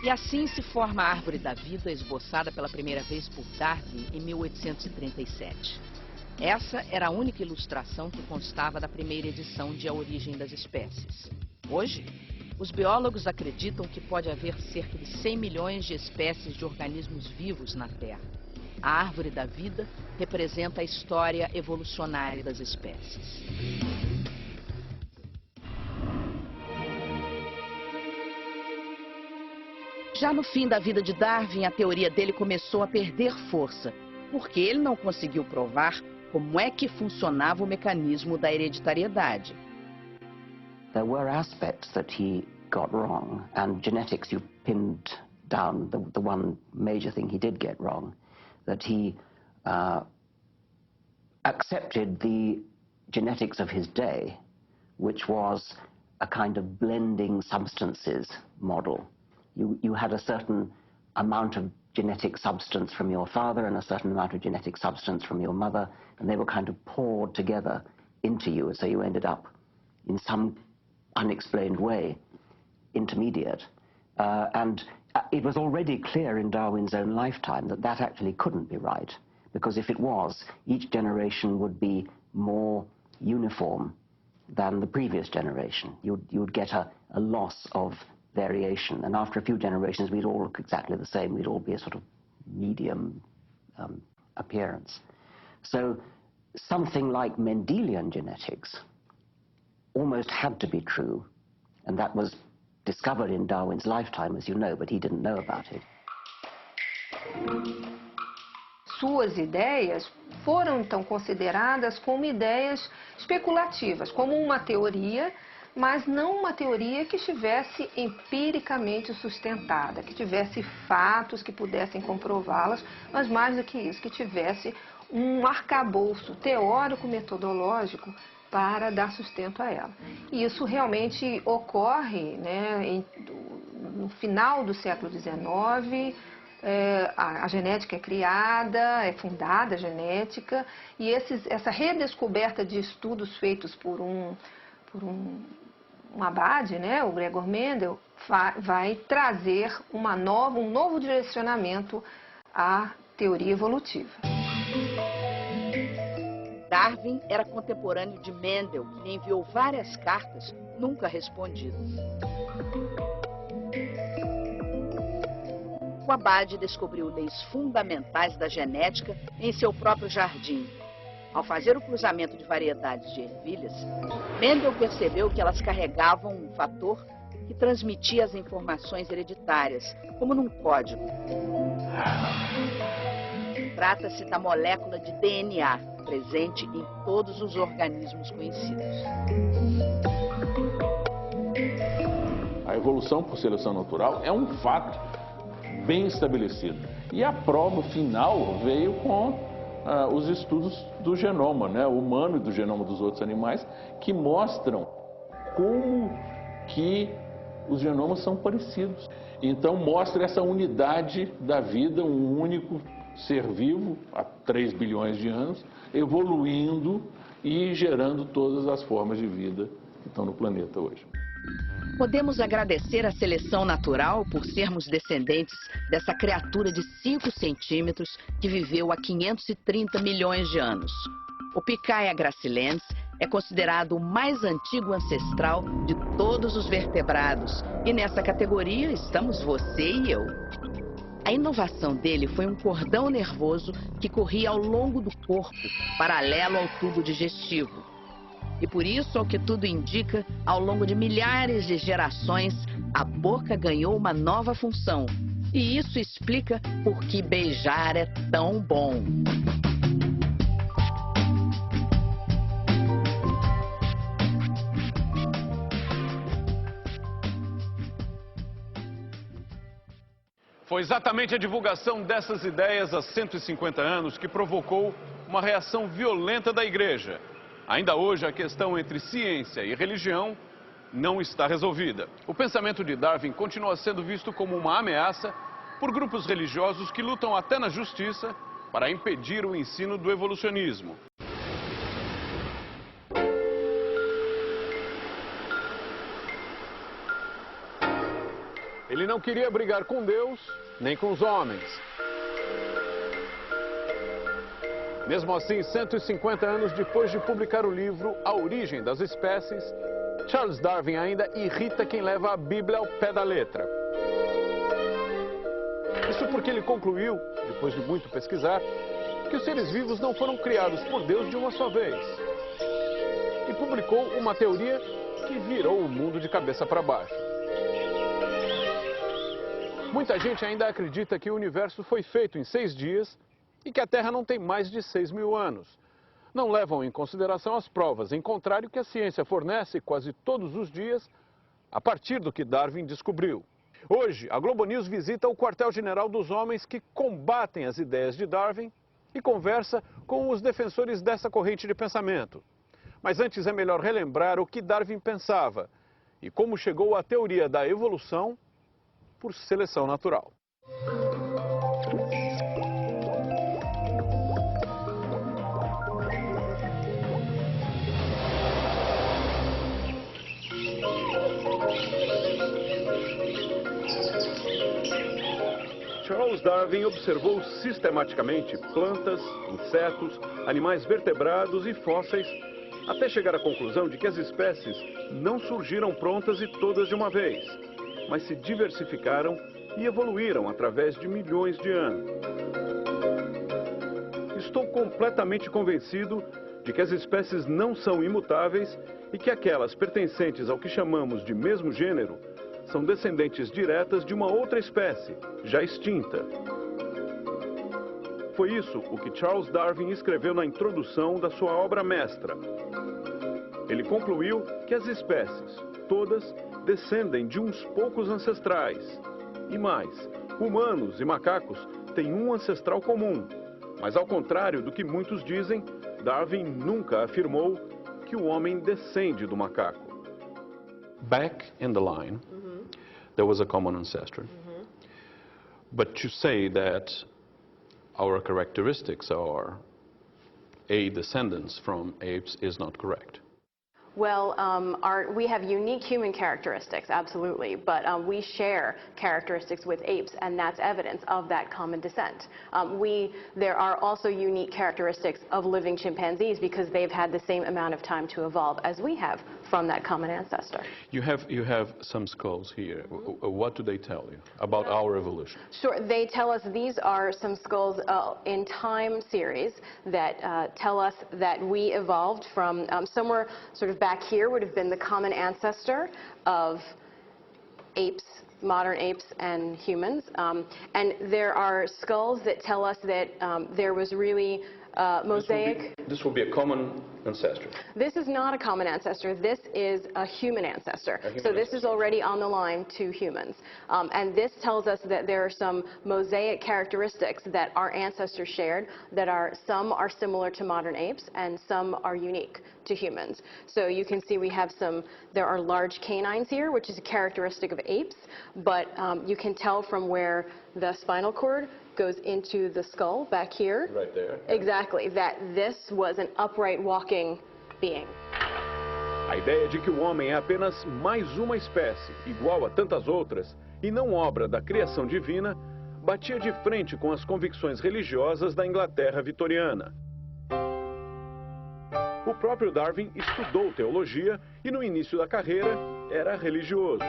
E assim se forma a árvore da vida, esboçada pela primeira vez por Darwin em 1837. Essa era a única ilustração que constava da primeira edição de A Origem das Espécies. Hoje, os biólogos acreditam que pode haver cerca de 100 milhões de espécies de organismos vivos na Terra. A árvore da vida representa a história evolucionária das espécies. Já no fim da vida de Darwin, a teoria dele começou a perder força, porque ele não conseguiu provar como é que funcionava o mecanismo da hereditariedade. There were aspects that he got wrong, and genetics you pinned down the one major thing he did get wrong, that he accepted the genetics of his day, which was a kind of blending substances model. You had a certain amount of genetic substance from your father and a certain amount of genetic substance from your mother, and they were kind of poured together into you, and so you ended up in some unexplained way intermediate. And it was already clear in Darwin's own lifetime that that actually couldn't be right, because if it was, each generation would be more uniform than the previous generation. You'd get a loss of variation, and after a few generations we'd all look exactly the same. We'd all be a sort of medium appearance. So something like Mendelian genetics almost had to be true, and that was discovered in Darwin's lifetime, as you know, but he didn't know about it. Suas ideias foram então consideradas como ideias especulativas, como uma teoria, mas não uma teoria que estivesse empiricamente sustentada, que tivesse fatos que pudessem comprová-las, mas mais do que isso, que tivesse um arcabouço teórico-metodológico para dar sustento a ela. E isso realmente ocorre, né, no final do século XIX, a genética é criada, é fundada a genética, e essa redescoberta de estudos feitos por um abade, né, o Gregor Mendel, vai trazer um novo direcionamento à teoria evolutiva. Darwin era contemporâneo de Mendel, que lhe enviou várias cartas nunca respondidas. O abade descobriu leis fundamentais da genética em seu próprio jardim. Ao fazer o cruzamento de variedades de ervilhas, Mendel percebeu que elas carregavam um fator que transmitia as informações hereditárias, como num código. Trata-se da molécula de DNA, presente em todos os organismos conhecidos. A evolução por seleção natural é um fato bem estabelecido. E a prova final veio com os estudos do genoma, né, humano e do genoma dos outros animais, que mostram como que os genomas são parecidos. Então mostra essa unidade da vida, um único ser vivo há 3 bilhões de anos, evoluindo e gerando todas as formas de vida que estão no planeta hoje. Podemos agradecer à seleção natural por sermos descendentes dessa criatura de 5 centímetros que viveu há 530 milhões de anos. O Picaia gracilens é considerado o mais antigo ancestral de todos os vertebrados e nessa categoria estamos você e eu. A inovação dele foi um cordão nervoso que corria ao longo do corpo, paralelo ao tubo digestivo. E por isso, ao que tudo indica, ao longo de milhares de gerações, a boca ganhou uma nova função. E isso explica por que beijar é tão bom. Foi exatamente a divulgação dessas ideias há 150 anos que provocou uma reação violenta da Igreja. Ainda hoje, a questão entre ciência e religião não está resolvida. O pensamento de Darwin continua sendo visto como uma ameaça por grupos religiosos que lutam até na justiça para impedir o ensino do evolucionismo. Ele não queria brigar com Deus, nem com os homens. Mesmo assim, 150 anos depois de publicar o livro A Origem das Espécies, Charles Darwin ainda irrita quem leva a Bíblia ao pé da letra. Isso porque ele concluiu, depois de muito pesquisar, que os seres vivos não foram criados por Deus de uma só vez. E publicou uma teoria que virou o mundo de cabeça para baixo. Muita gente ainda acredita que o universo foi feito em 6 dias e que a Terra não tem mais de 6.000 anos. Não levam em consideração as provas, em contrário que a ciência fornece quase todos os dias a partir do que Darwin descobriu. Hoje, a Globo News visita o quartel-general dos homens que combatem as ideias de Darwin e conversa com os defensores dessa corrente de pensamento. Mas antes é melhor relembrar o que Darwin pensava e como chegou à teoria da evolução por seleção natural. Charles Darwin observou sistematicamente plantas, insetos, animais vertebrados e fósseis, até chegar à conclusão de que as espécies não surgiram prontas e todas de uma vez, mas se diversificaram e evoluíram através de milhões de anos. Estou completamente convencido de que as espécies não são imutáveis e que aquelas pertencentes ao que chamamos de mesmo gênero são descendentes diretas de uma outra espécie, já extinta. Foi isso o que Charles Darwin escreveu na introdução da sua obra mestra. Ele concluiu que as espécies, todas, descendem de uns poucos ancestrais. E mais, humanos e macacos têm um ancestral comum. Mas ao contrário do que muitos dizem, Darwin nunca afirmou que o homem descende do macaco. Back in the line, there was a common ancestor. But to say that our characteristics are a descendants from apes is not correct. Well, we have unique human characteristics, absolutely, but we share characteristics with apes, and that's evidence of that common descent. There are also unique characteristics of living chimpanzees because they've had the same amount of time to evolve as we have from that common ancestor. You have some skulls here. What do they tell you about our evolution? Sure, they tell us these are some skulls in time series that tell us that we evolved from somewhere sort of back here would have been the common ancestor of apes, modern apes and humans. And there are skulls that tell us that there was really mosaic. This will be a common ancestor. This is not a common ancestor. This is a human ancestor. So this is already on the line to humans. And this tells us that there are some mosaic characteristics that our ancestors shared that some are similar to modern apes and some are unique to humans. So you can see there are large canines here, which is a characteristic of apes, but you can tell from where the spinal cord goes into the skull back here. Right there. Exactly, that this was an upright walking being. A ideia de que o homem é apenas mais uma espécie, igual a tantas outras, e não obra da criação divina, batia de frente com as convicções religiosas da Inglaterra vitoriana. O próprio Darwin estudou teologia e, no início da carreira, era religioso.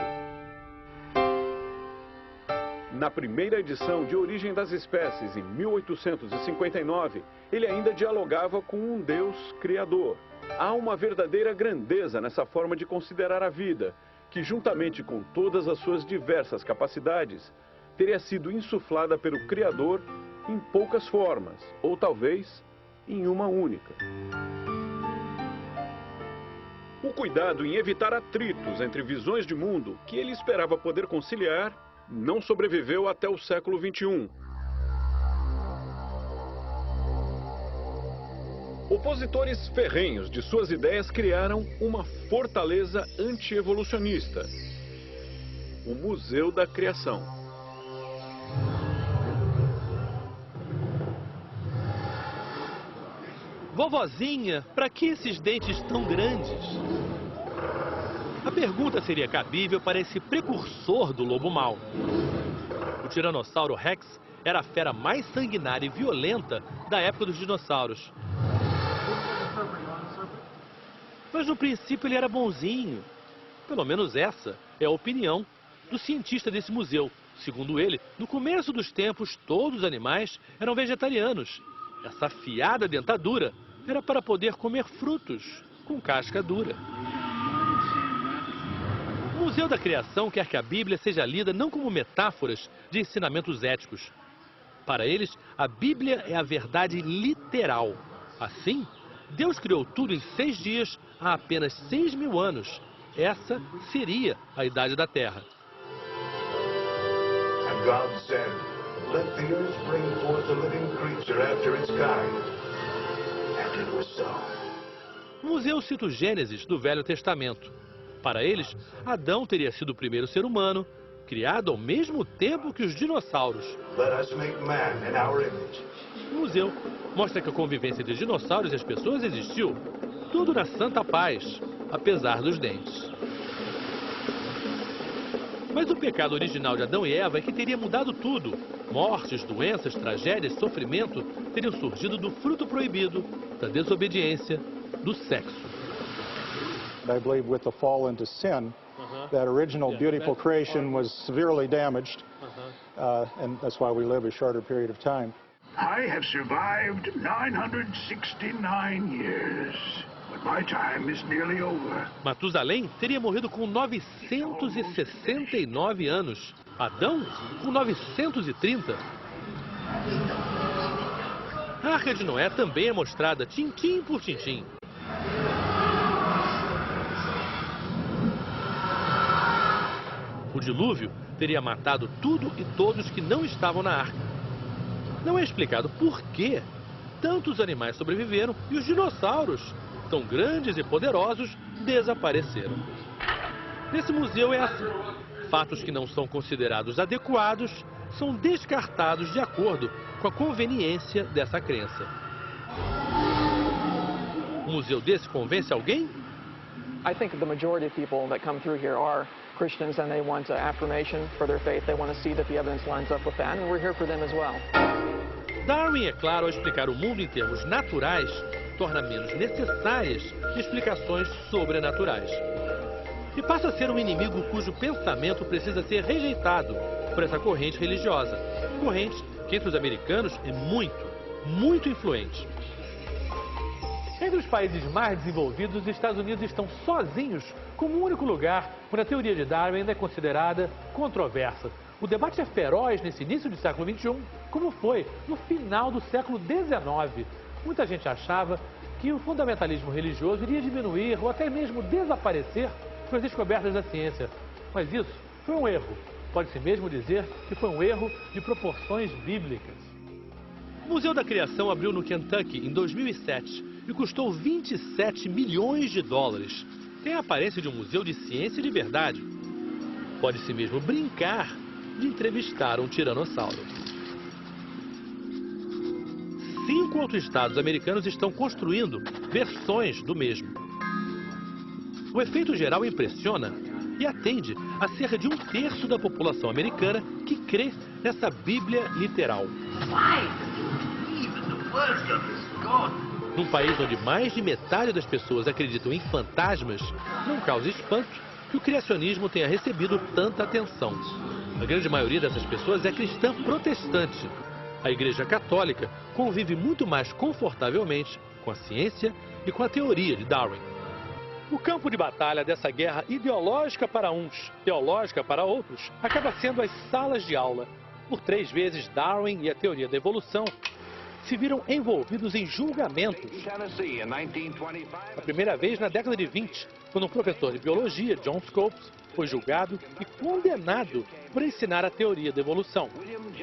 Na primeira edição de Origem das Espécies, em 1859, ele ainda dialogava com um Deus criador. Há uma verdadeira grandeza nessa forma de considerar a vida, que, juntamente com todas as suas diversas capacidades, teria sido insuflada pelo Criador em poucas formas, ou talvez em uma única. O cuidado em evitar atritos entre visões de mundo que ele esperava poder conciliar não sobreviveu até o século XXI. Opositores ferrenhos de suas ideias criaram uma fortaleza anti-evolucionista, o Museu da Criação. Vovozinha, para que esses dentes tão grandes? A pergunta seria cabível para esse precursor do lobo mau. O Tiranossauro Rex era a fera mais sanguinária e violenta da época dos dinossauros. Mas no princípio ele era bonzinho. Pelo menos essa é a opinião do cientista desse museu. Segundo ele, no começo dos tempos, todos os animais eram vegetarianos. Essa afiada dentadura era para poder comer frutos com casca dura. O Museu da Criação quer que a Bíblia seja lida não como metáforas de ensinamentos éticos. Para eles, a Bíblia é a verdade literal. Assim, Deus criou tudo em 6 dias há apenas 6.000 anos. Essa seria a idade da Terra. And God said, "Let the earth bring forth a living creature after its kind." And it was so. O museu cita o Gênesis do Velho Testamento. Para eles, Adão teria sido o primeiro ser humano, criado ao mesmo tempo que os dinossauros. Let us make man in our image. O museu mostra que a convivência entre dinossauros e as pessoas existiu, tudo na santa paz, apesar dos dentes. Mas o pecado original de Adão e Eva é que teria mudado tudo. Mortes, doenças, tragédias, sofrimento teriam surgido do fruto proibido, da desobediência, do sexo. I believe with the fall into sin, that original beautiful creation was severely damaged, and that's why we live a shorter period of time. I have survived 969 years, but my time is nearly over. Matusalém teria morrido com 969 anos. Adão com 930. A Arca de Noé também é mostrada tintim por tintim. O dilúvio teria matado tudo e todos que não estavam na arca. Não é explicado por que tantos animais sobreviveram e os dinossauros, tão grandes e poderosos, desapareceram. Nesse museu é assim. Fatos que não são considerados adequados são descartados de acordo com a conveniência dessa crença. Um museu desse convence alguém? I think the majority of people that come through here are Christians and they want affirmation for their faith. They want to see that the evidence lines up with that, and we're here for them as well. Darwin, é claro, ao explicar o mundo em termos naturais, torna menos necessárias explicações sobrenaturais. E passa a ser um inimigo cujo pensamento precisa ser rejeitado por essa corrente religiosa. Corrente que entre os americanos é muito influente. Entre os países mais desenvolvidos, os Estados Unidos estão sozinhos como o único lugar onde a teoria de Darwin ainda é considerada controversa. O debate é feroz nesse início do século XXI, como foi no final do século XIX. Muita gente achava que o fundamentalismo religioso iria diminuir ou até mesmo desaparecer com as descobertas da ciência. Mas isso foi um erro. Pode-se mesmo dizer que foi um erro de proporções bíblicas. O Museu da Criação abriu no Kentucky em 2007 e custou 27 milhões de dólares. Tem a aparência de um museu de ciência de verdade. Pode-se mesmo brincar de entrevistar um tiranossauro. 5 outros estados americanos estão construindo versões do mesmo. O efeito geral impressiona e atende a cerca de 1/3 da população americana que crê nessa Bíblia literal. Num país onde mais de metade das pessoas acreditam em fantasmas, não causa espanto que o criacionismo tenha recebido tanta atenção. A grande maioria dessas pessoas é cristã protestante. A Igreja Católica convive muito mais confortavelmente com a ciência e com a teoria de Darwin. O campo de batalha dessa guerra ideológica para uns, teológica para outros, acaba sendo as salas de aula. Por 3 vezes, Darwin e a teoria da evolução se viram envolvidos em julgamentos. A primeira vez na década de 20, quando um professor de biologia, John Scopes, foi julgado e condenado por ensinar a teoria da evolução.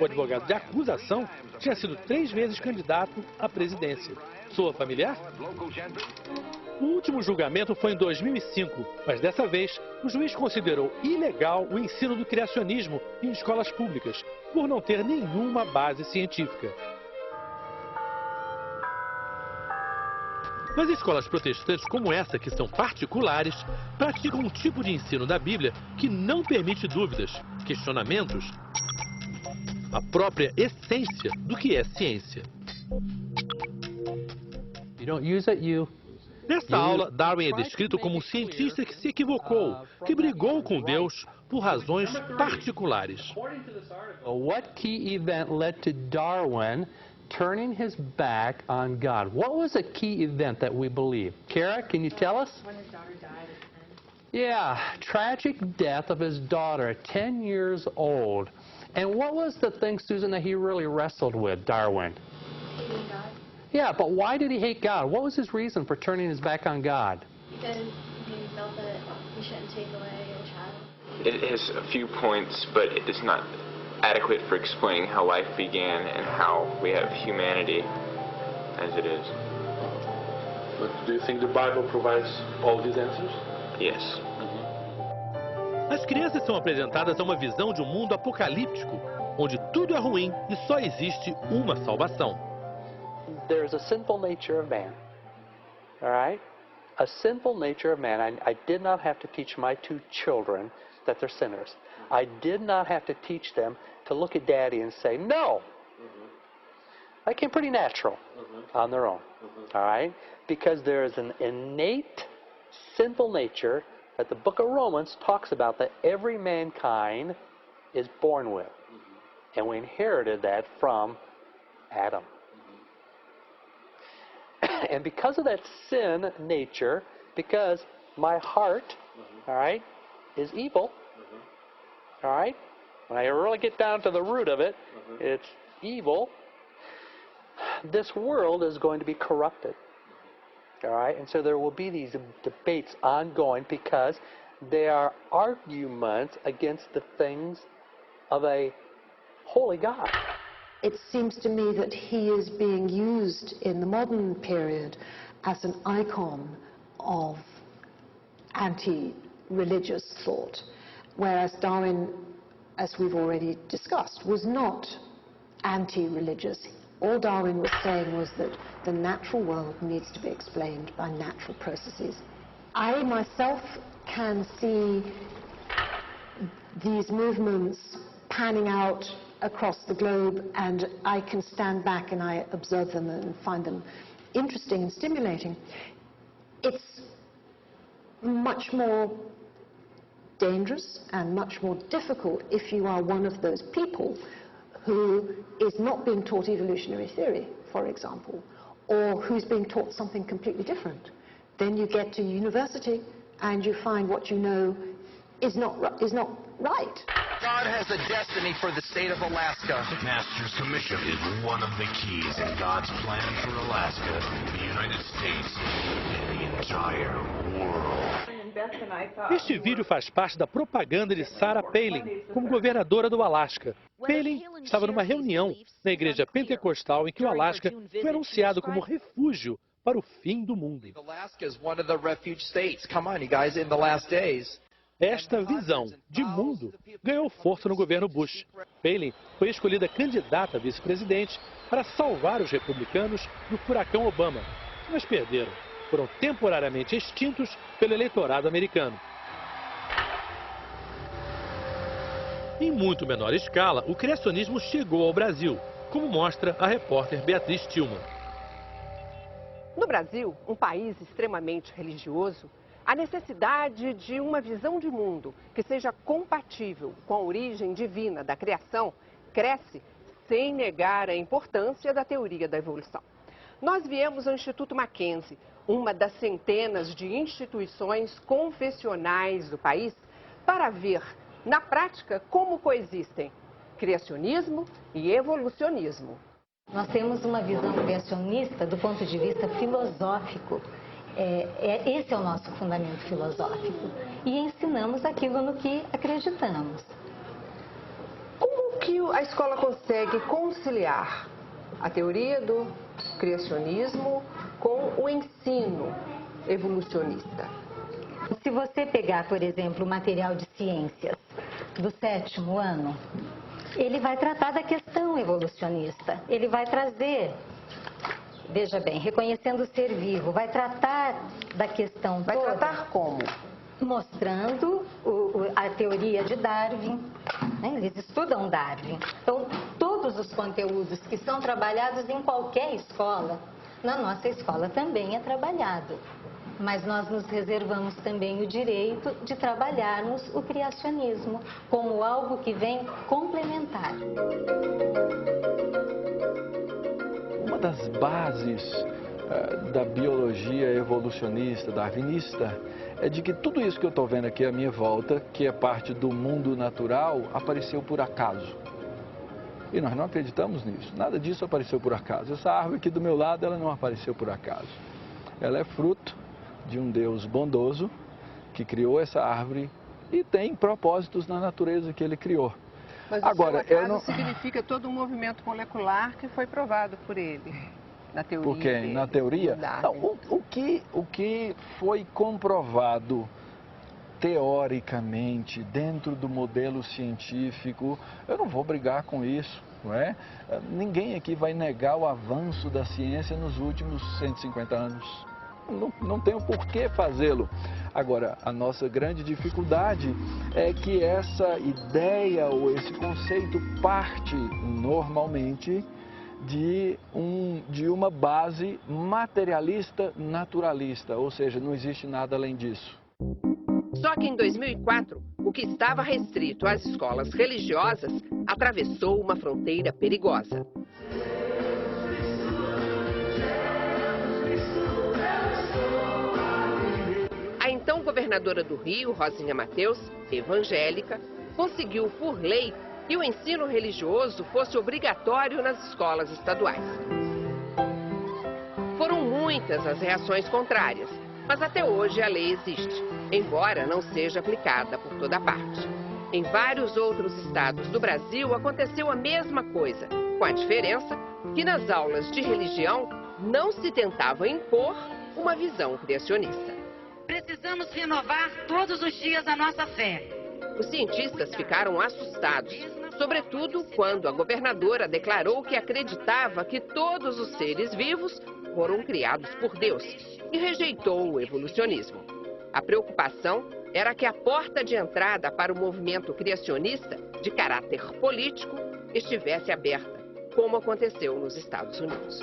O advogado de acusação tinha sido 3 vezes candidato à presidência. Soa familiar? O último julgamento foi em 2005, mas dessa vez o juiz considerou ilegal o ensino do criacionismo em escolas públicas, por não ter nenhuma base científica. Mas escolas protestantes como essa, que são particulares, praticam um tipo de ensino da Bíblia que não permite dúvidas, questionamentos, a própria essência do que é ciência. Nesta aula, Darwin é descrito como um cientista que se equivocou, que brigou com Deus por razões particulares. What key event led to Darwin turning his back on God? What was a key event that we believe? Kara, can you tell us? When his daughter died. Yeah, tragic death of his daughter at 10 years old. And what was the thing, Susan, that he really wrestled with, Darwin? Hating God. Yeah, but why did he hate God? What was his reason for turning his back on God? Because he felt that he shouldn't take away a child. It has a few points, but it is not adequate for explaining how life began and how we have humanity as it is. But do you think the Bible provides all these answers? Yes. As crianças são apresentadas a uma visão de um mundo apocalíptico, onde tudo é ruim e só existe uma salvação. There's a sinful nature of man. All right? A sinful nature of man. I did not have to teach my 2 children that they're sinners. I did not have to teach them to look at Daddy and say, no. That came pretty natural on their own. All right? Because there is an innate sinful nature that the book of Romans talks about that every mankind is born with. And we inherited that from Adam. And because of that sin nature, because my heart, all right, is evil, all right, when I really get down to the root of it, it's evil, this world is going to be corrupted. All right, and so there will be these debates ongoing because they are arguments against the things of a holy God. It seems to me that he is being used in the modern period as an icon of anti-religious thought, whereas Darwin, as we've already discussed, was not anti-religious. All Darwin was saying was that the natural world needs to be explained by natural processes. I myself can see these movements panning out across the globe, and I can stand back and I observe them and find them interesting and stimulating. It's much more dangerous and much more difficult if you are one of those people who is not being taught evolutionary theory, for example, or who's being taught something completely different. Then you get to university and you find what you know is not right. God has a destiny for the state of Alaska. Master's Commission is one of the keys in God's plan for Alaska, the United States, and the entire world. Este vídeo faz parte da propaganda de Sarah Palin como governadora do Alasca. Palin estava numa reunião na igreja pentecostal em que o Alasca foi anunciado como refúgio para o fim do mundo. Esta visão de mundo ganhou força no governo Bush. Palin foi escolhida candidata a vice-presidente para salvar os republicanos do furacão Obama, mas perderam. foram temporariamente extintos pelo eleitorado americano. Em muito menor escala, o criacionismo chegou ao Brasil, como mostra a repórter Beatriz Tillman. No Brasil, um país extremamente religioso, a necessidade de uma visão de mundo que seja compatível com a origem divina da criação cresce sem negar a importância da teoria da evolução. Nós viemos ao Instituto Mackenzie, uma das centenas de instituições confessionais do país, para ver, na prática, como coexistem criacionismo e evolucionismo. Nós temos uma visão criacionista do ponto de vista filosófico. Esse é o nosso fundamento filosófico. E ensinamos aquilo no que acreditamos. Como que a escola consegue conciliar a teoria do criacionismo com o ensino evolucionista? Se você pegar, por exemplo, o material de ciências do 7º ano, ele vai tratar da questão evolucionista. Ele vai trazer, veja bem, reconhecendo o ser vivo, vai tratar da questão toda. Vai tratar como? Mostrando a teoria de Darwin, né? Eles estudam Darwin. Então, todos os conteúdos que são trabalhados em qualquer escola, na nossa escola também é trabalhado. Mas nós nos reservamos também o direito de trabalharmos o criacionismo como algo que vem complementar. Uma das bases da biologia evolucionista, darwinista, é de que tudo isso que eu estou vendo aqui à minha volta, que é parte do mundo natural, apareceu por acaso. E nós não acreditamos nisso. Nada disso apareceu por acaso. Essa árvore aqui do meu lado, ela não apareceu por acaso. Ela é fruto de um Deus bondoso que criou essa árvore e tem propósitos na natureza que ele criou. Mas agora, não significa todo um movimento molecular que foi provado por ele, na teoria. Porque na teoria, não, o que foi comprovado teoricamente dentro do modelo científico, eu não vou brigar com isso, não é? Ninguém aqui vai negar o avanço da ciência nos últimos 150 anos. Não tem o porquê fazê-lo. Agora, a nossa grande dificuldade é que essa ideia ou esse conceito parte normalmente de uma base materialista naturalista, ou seja, não existe nada além disso. Só que em 2004, o que estava restrito às escolas religiosas atravessou uma fronteira perigosa. A então governadora do Rio, Rosinha Matheus, evangélica, conseguiu por lei que o ensino religioso fosse obrigatório nas escolas estaduais. Foram muitas as reações contrárias, mas até hoje a lei existe, embora não seja aplicada por toda parte. Em vários outros estados do Brasil aconteceu a mesma coisa, com a diferença que nas aulas de religião não se tentava impor uma visão criacionista. Precisamos renovar todos os dias a nossa fé. Os cientistas ficaram assustados, sobretudo quando a governadora declarou que acreditava que todos os seres vivos foram criados por Deus e rejeitou o evolucionismo. A preocupação era que a porta de entrada para o movimento criacionista, de caráter político, estivesse aberta, como aconteceu nos Estados Unidos.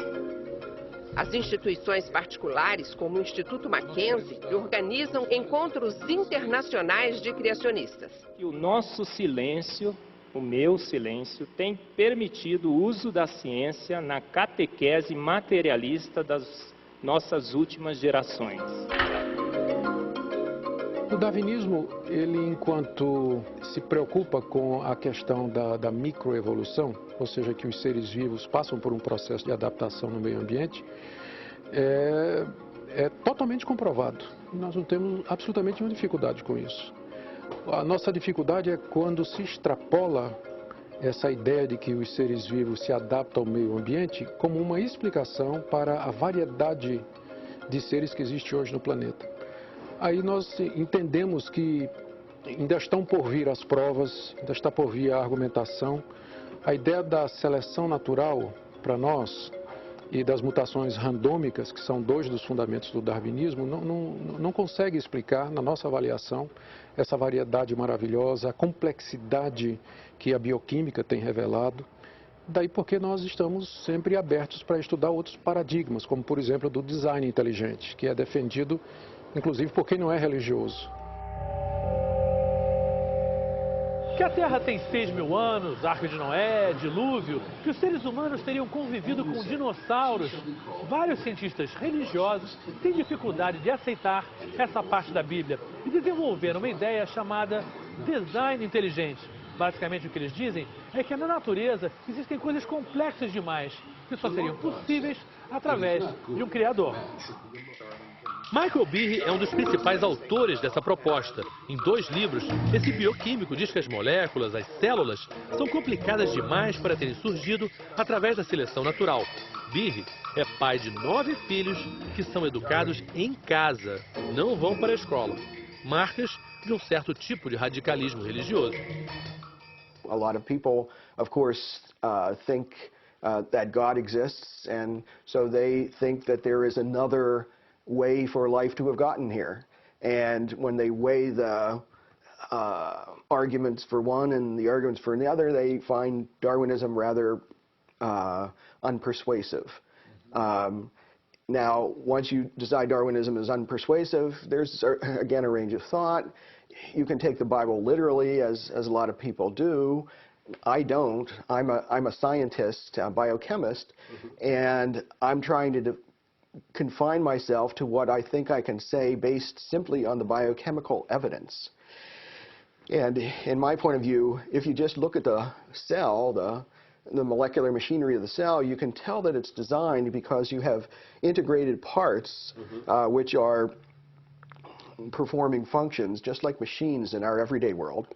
As instituições particulares, como o Instituto Mackenzie, organizam encontros internacionais de criacionistas. O nosso silêncio, o meu silêncio, tem permitido o uso da ciência na catequese materialista das nossas últimas gerações. O darwinismo, ele enquanto se preocupa com a questão da microevolução, ou seja, que os seres vivos passam por um processo de adaptação no meio ambiente, é totalmente comprovado. Nós não temos absolutamente nenhuma dificuldade com isso. A nossa dificuldade é quando se extrapola essa ideia de que os seres vivos se adaptam ao meio ambiente como uma explicação para a variedade de seres que existe hoje no planeta. Aí nós entendemos que ainda estão por vir as provas, ainda está por vir a argumentação. A ideia da seleção natural, para nós, e das mutações randômicas, que são dois dos fundamentos do darwinismo, não consegue explicar, na nossa avaliação, essa variedade maravilhosa, a complexidade que a bioquímica tem revelado. Daí porque nós estamos sempre abertos para estudar outros paradigmas, como, por exemplo, do design inteligente, que é defendido, inclusive, por quem não é religioso. Que a Terra tem 6.000 anos, Arca de Noé, dilúvio, que os seres humanos teriam convivido com dinossauros. Vários cientistas religiosos têm dificuldade de aceitar essa parte da Bíblia e desenvolveram uma ideia chamada design inteligente. Basicamente o que eles dizem é que na natureza existem coisas complexas demais, que só seriam possíveis através de um criador. Michael Behe é um dos principais autores dessa proposta. Em 2 livros, esse bioquímico diz que as moléculas, as células, são complicadas demais para terem surgido através da seleção natural. Behe é pai de 9 filhos que são educados em casa, não vão para a escola. Marcas de um certo tipo de radicalismo religioso. A lot of people, of course, think that God exists, and so they think that there is another way for life to have gotten here. And when they weigh the arguments for one and the arguments for the other, they find Darwinism rather unpersuasive. Now, once you decide Darwinism is unpersuasive, there's, again, a range of thought. You can take the Bible literally, as a lot of people do. I don't. I'm a scientist, a biochemist, and I'm trying to confine myself to what I think I can say based simply on the biochemical evidence. And in my point of view, if you just look at the cell, the molecular machinery of the cell, you can tell that it's designed because you have integrated parts which are performing functions just like machines in our everyday world.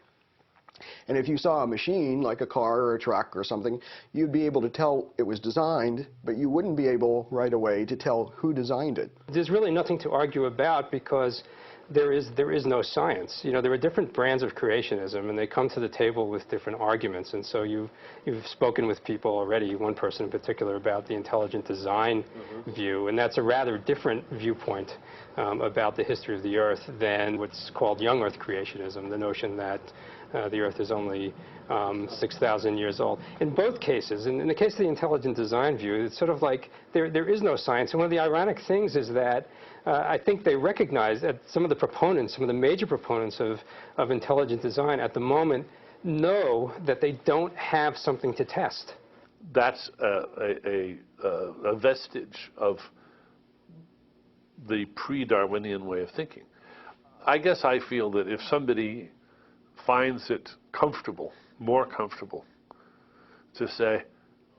And if you saw a machine, like a car or a truck or something, you'd be able to tell it was designed, but you wouldn't be able right away to tell who designed it. There's really nothing to argue about because there is no science. You know, there are different brands of creationism, and they come to the table with different arguments. And so you've spoken with people already, one person in particular, about the intelligent design view, and that's a rather different viewpoint about the history of the Earth than what's called young Earth creationism, the notion that the Earth is only 6,000 years old. In both cases, in the case of the intelligent design view, it's sort of like there is no science. And one of the ironic things is that I think they recognize that some of the proponents, some of the major proponents of intelligent design at the moment know that they don't have something to test. That's a vestige of the pre-Darwinian way of thinking. I guess I feel that if somebody finds it comfortable, more comfortable, to say,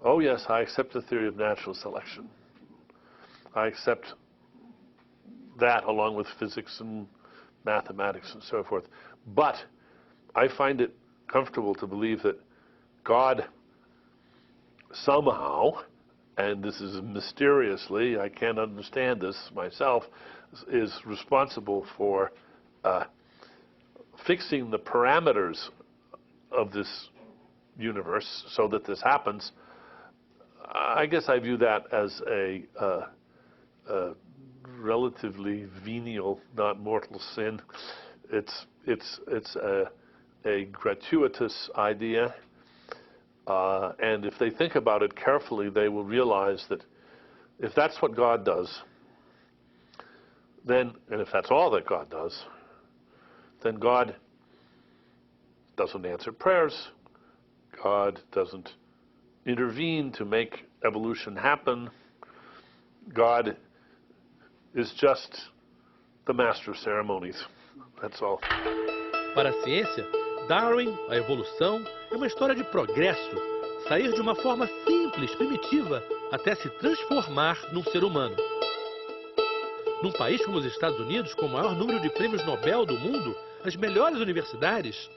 oh yes, I accept the theory of natural selection. I accept that along with physics and mathematics and so forth. But I find it comfortable to believe that God somehow, and this is mysteriously, I can't understand this myself, is responsible for fixing the parameters of this universe so that this happens. I guess I view that as a relatively venial, not mortal sin. It's a gratuitous idea, and if they think about it carefully, they will realize that if that's what God does, then, and if that's all that God does, then God doesn't answer prayers, God doesn't intervene to make evolution happen, God is just the master of ceremonies. That's all. Para a ciência, Darwin, a evolução, é uma história de progresso. Sair de uma forma simples, primitiva, até se transformar num ser humano. Num país como os Estados Unidos, com o maior número de prêmios Nobel do mundo, as melhores universidades,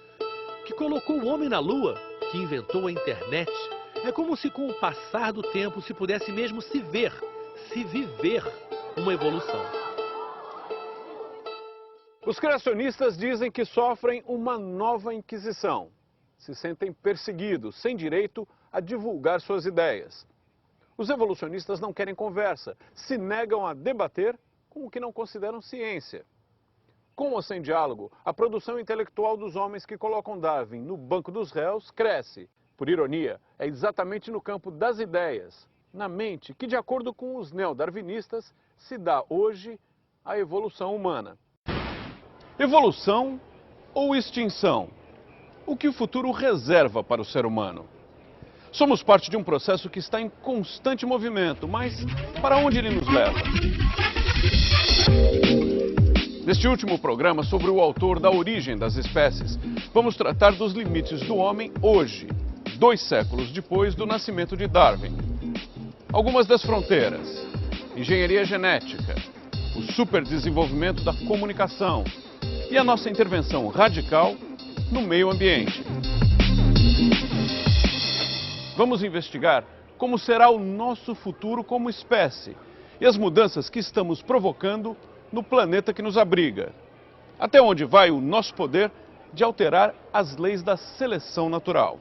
que colocou o homem na Lua, que inventou a internet, é como se com o passar do tempo se pudesse mesmo se ver, se viver uma evolução. Os criacionistas dizem que sofrem uma nova inquisição. Se sentem perseguidos, sem direito a divulgar suas ideias. Os evolucionistas não querem conversa, se negam a debater com o que não consideram ciência. Com ou sem diálogo, a produção intelectual dos homens que colocam Darwin no banco dos réus cresce. Por ironia, é exatamente no campo das ideias, na mente, que de acordo com os neodarwinistas, se dá hoje a evolução humana. Evolução ou extinção? O que o futuro reserva para o ser humano? Somos parte de um processo que está em constante movimento, mas para onde ele nos leva? Neste último programa sobre o autor da origem das espécies, vamos tratar dos limites do homem hoje, 2 séculos depois do nascimento de Darwin. Algumas das fronteiras: engenharia genética, o superdesenvolvimento da comunicação e a nossa intervenção radical no meio ambiente. Vamos investigar como será o nosso futuro como espécie e as mudanças que estamos provocando no planeta que nos abriga. Até onde vai o nosso poder de alterar as leis da seleção natural.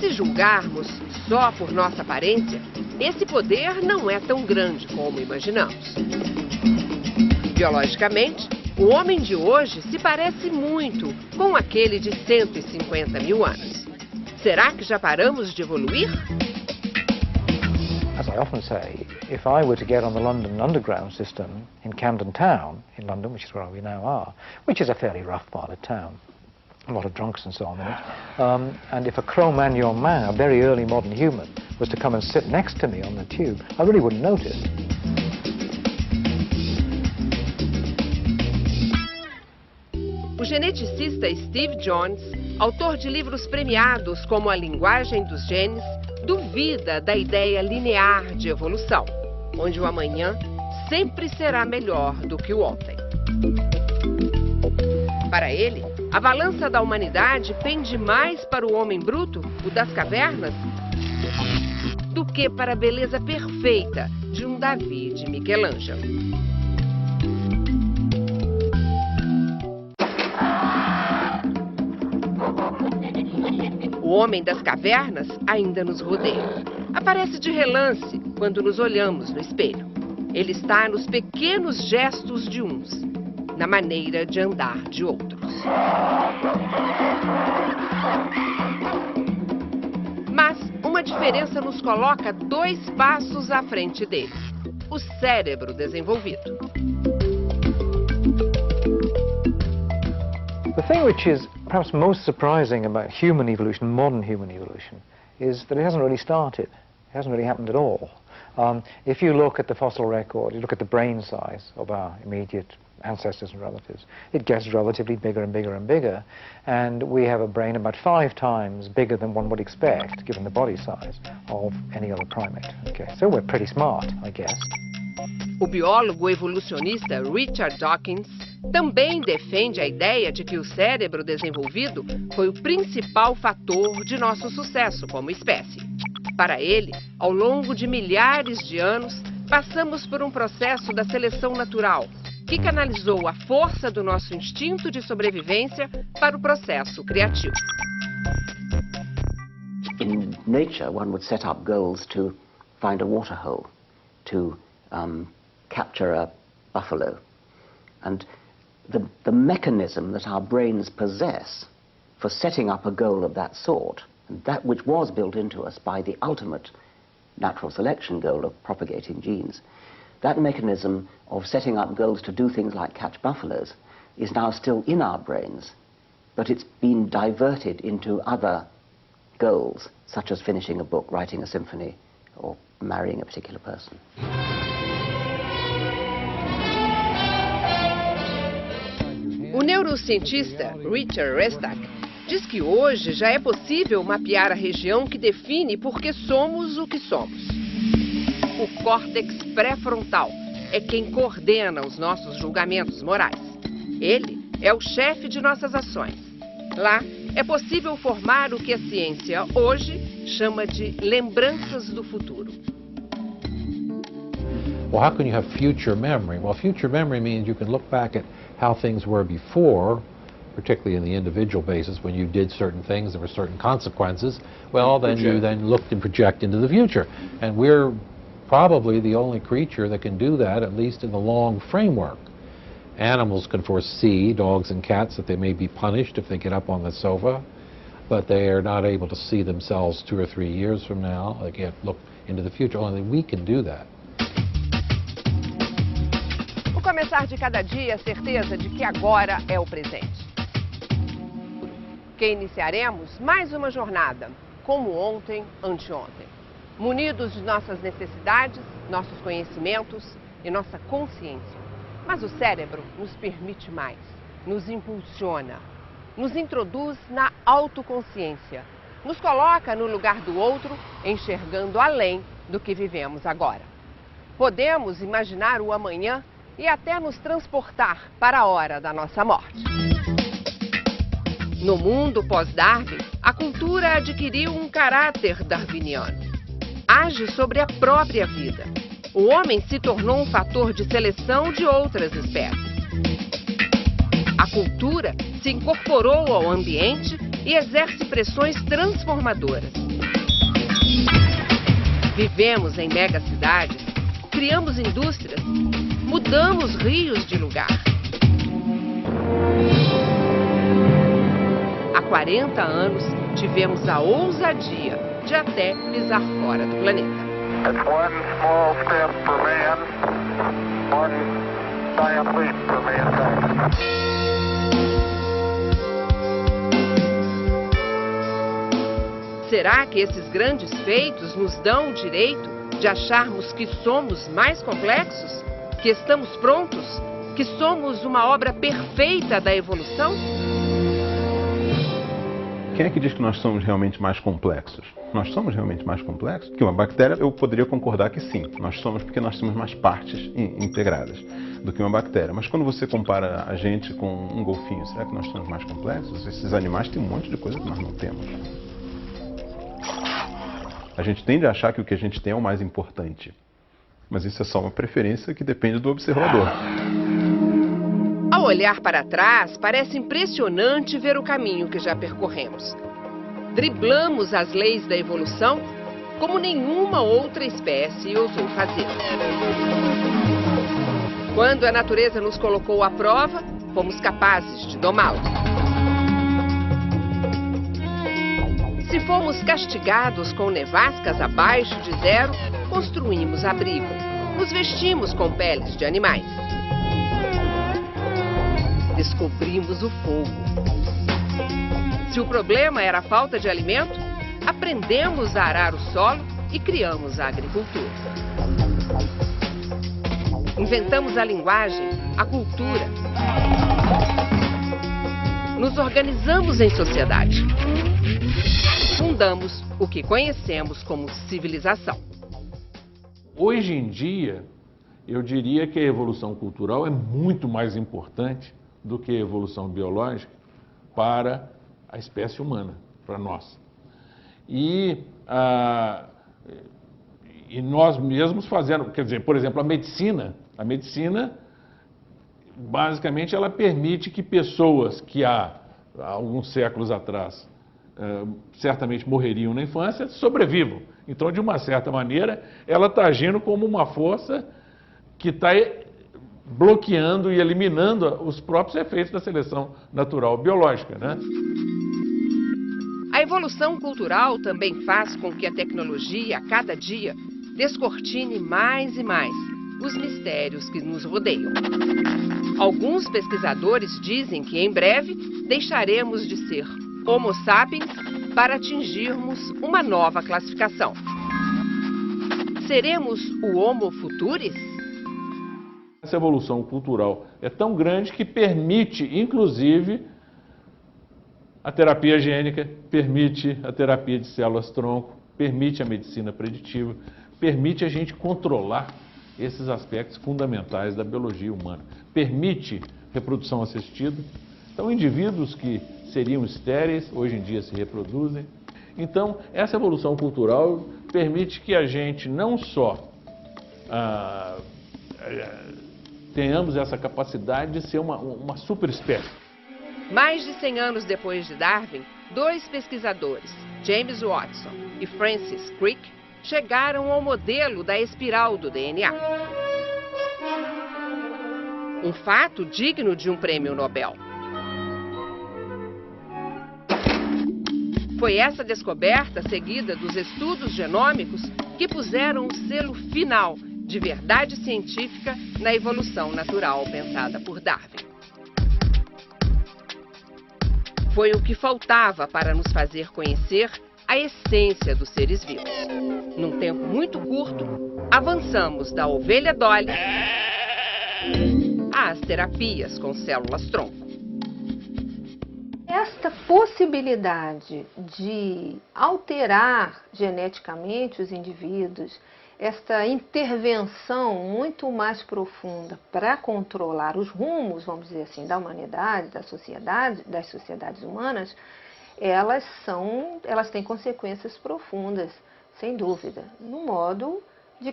Se julgarmos só por nossa aparência, esse poder não é tão grande como imaginamos. Biologicamente, o homem de hoje se parece muito com aquele de 150 mil anos. Será que já paramos de evoluir? As I often say, if I were to get on the London Underground system in Camden Town, in London, which is where we now are, which is a fairly rough part of town, a lot of drunks and so on in it, and if a Cro-Magnon man, a very early modern human, was to come and sit next to me on the tube, I really wouldn't notice. O geneticista Steve Jones, autor de livros premiados como A Linguagem dos Genes, duvida da ideia linear de evolução, onde o amanhã sempre será melhor do que o ontem. Para ele, a balança da humanidade pende mais para o homem bruto, o das cavernas, do que para a beleza perfeita de um Davi de Michelangelo. O homem das cavernas ainda nos rodeia. Aparece de relance quando nos olhamos no espelho. Ele está nos pequenos gestos de uns, na maneira de andar de outros. Mas uma diferença nos coloca 2 passos à frente deles: o cérebro desenvolvido. The thing which is perhaps most surprising about human evolution, modern human evolution, is that it hasn't really started. It hasn't really happened at all. If you look at the fossil record, you look at the brain size of our immediate ancestors and relatives, it gets relatively bigger and bigger and bigger, and we have a brain about 5 times bigger than one would expect, given the body size of any other primate. Okay, so we're pretty smart, I guess. O biólogo evolucionista Richard Dawkins também defende a ideia de que o cérebro desenvolvido foi o principal fator de nosso sucesso como espécie. Para ele, ao longo de milhares de anos, passamos por um processo da seleção natural, que canalizou a força do nosso instinto de sobrevivência para o processo criativo. In nature, one would set up goals to find a water hole, to capture a buffalo. And the mechanism that our brains possess for setting up a goal of that sort, that which was built into us by the ultimate natural selection goal of propagating genes, that mechanism of setting up goals to do things like catch buffaloes is now still in our brains, but it's been diverted into other goals, such as finishing a book, writing a symphony, or marrying a particular person. O neurocientista Richard Restak diz que hoje já é possível mapear a região que define por que somos o que somos. O córtex pré-frontal é quem coordena os nossos julgamentos morais. Ele é o chefe de nossas ações. Lá é possível formar o que a ciência hoje chama de lembranças do futuro. well, how can you have future memory? Well, future memory means you can look back at how things were before, particularly in the individual basis, when you did certain things, there were certain consequences. Well, then you then looked and project into the future. And we're probably the only creature that can do that, at least in the long framework. Animals can foresee, dogs and cats, that they may be punished if they get up on the sofa, but they are not able to see themselves 2 or 3 years from now. They can't look into the future. Only we can do that. O começar de cada dia é a certeza de que agora é o presente. Que iniciaremos mais uma jornada, como ontem, anteontem, munidos de nossas necessidades, nossos conhecimentos e nossa consciência. Mas o cérebro nos permite mais, nos impulsiona, nos introduz na autoconsciência, nos coloca no lugar do outro, enxergando além do que vivemos agora. Podemos imaginar o amanhã e até nos transportar para a hora da nossa morte. No mundo pós-Darwin, a cultura adquiriu um caráter darwiniano. Age sobre a própria vida. O homem se tornou um fator de seleção de outras espécies. A cultura se incorporou ao ambiente e exerce pressões transformadoras. Vivemos em megacidades, criamos indústrias, mudamos rios de lugar. Há 40 anos, tivemos a ousadia de até pisar fora do planeta. It's one small step for man, one giant leap for mankind. Será que esses grandes feitos nos dão o direito de acharmos que somos mais complexos? Que estamos prontos? Que somos uma obra perfeita da evolução? Quem é que diz que nós somos realmente mais complexos? Nós somos realmente mais complexos? Que uma bactéria, eu poderia concordar que sim. Nós somos porque nós temos mais partes integradas do que uma bactéria. Mas quando você compara a gente com um golfinho, será que nós somos mais complexos? Esses animais têm um monte de coisa que nós não temos. A gente tende a achar que o que a gente tem é o mais importante. Mas isso é só uma preferência que depende do observador. Ao olhar para trás, parece impressionante ver o caminho que já percorremos. Driblamos as leis da evolução como nenhuma outra espécie ousou fazer. Quando a natureza nos colocou à prova, fomos capazes de domá-la. Se fomos castigados com nevascas abaixo de zero, construímos abrigo. Nos vestimos com peles de animais. Descobrimos o fogo. Se o problema era a falta de alimento, aprendemos a arar o solo e criamos a agricultura. Inventamos a linguagem, a cultura. Nos organizamos em sociedade. Fundamos o que conhecemos como civilização. Hoje em dia, eu diria que a evolução cultural é muito mais importante do que a evolução biológica para a espécie humana, para nós. E nós mesmos fazendo, quer dizer, por exemplo, a medicina, basicamente, ela permite que pessoas que há alguns séculos atrás certamente morreriam na infância, sobrevivam. Então, de uma certa maneira, ela está agindo como uma força que está bloqueando e eliminando os próprios efeitos da seleção natural biológica, né? A evolução cultural também faz com que a tecnologia, a cada dia, descortine mais e mais os mistérios que nos rodeiam. Alguns pesquisadores dizem que em breve deixaremos de ser Homo sapiens para atingirmos uma nova classificação. Seremos o Homo futuris? Essa evolução cultural é tão grande que permite, inclusive, a terapia gênica, permite a terapia de células-tronco, permite a medicina preditiva, permite a gente controlar esses aspectos fundamentais da biologia humana, permite reprodução assistida. Então, indivíduos que seriam estéreis, hoje em dia se reproduzem. Então, essa evolução cultural permite que a gente não só tenhamos essa capacidade de ser uma super espécie. Mais de 100 anos depois de Darwin, 2 pesquisadores, James Watson e Francis Crick, chegaram ao modelo da espiral do DNA. Um fato digno de um prêmio Nobel. Foi essa descoberta, seguida dos estudos genômicos, que puseram o selo final de verdade científica na evolução natural pensada por Darwin. Foi o que faltava para nos fazer conhecer a essência dos seres vivos. Num tempo muito curto, avançamos da ovelha Dolly às terapias com células-tronco. Esta possibilidade de alterar geneticamente os indivíduos, esta intervenção muito mais profunda para controlar os rumos, vamos dizer assim, da humanidade, das sociedades humanas, elas têm consequências profundas, sem dúvida, no modo de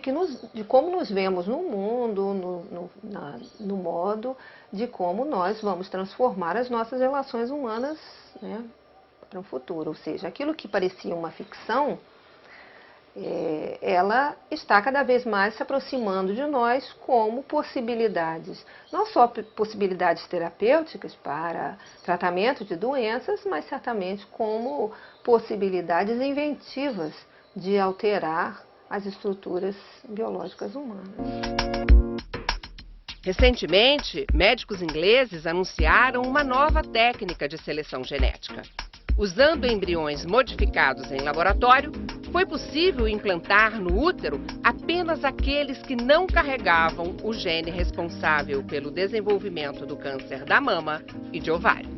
como nos vemos no mundo, no modo de como nós vamos transformar as nossas relações humanas, né, para o futuro. Ou seja, aquilo que parecia uma ficção, ela está cada vez mais se aproximando de nós como possibilidades, não só possibilidades terapêuticas para tratamento de doenças, mas certamente como possibilidades inventivas de alterar as estruturas biológicas humanas. Recentemente, médicos ingleses anunciaram uma nova técnica de seleção genética. Usando embriões modificados em laboratório, foi possível implantar no útero apenas aqueles que não carregavam o gene responsável pelo desenvolvimento do câncer da mama e de ovário.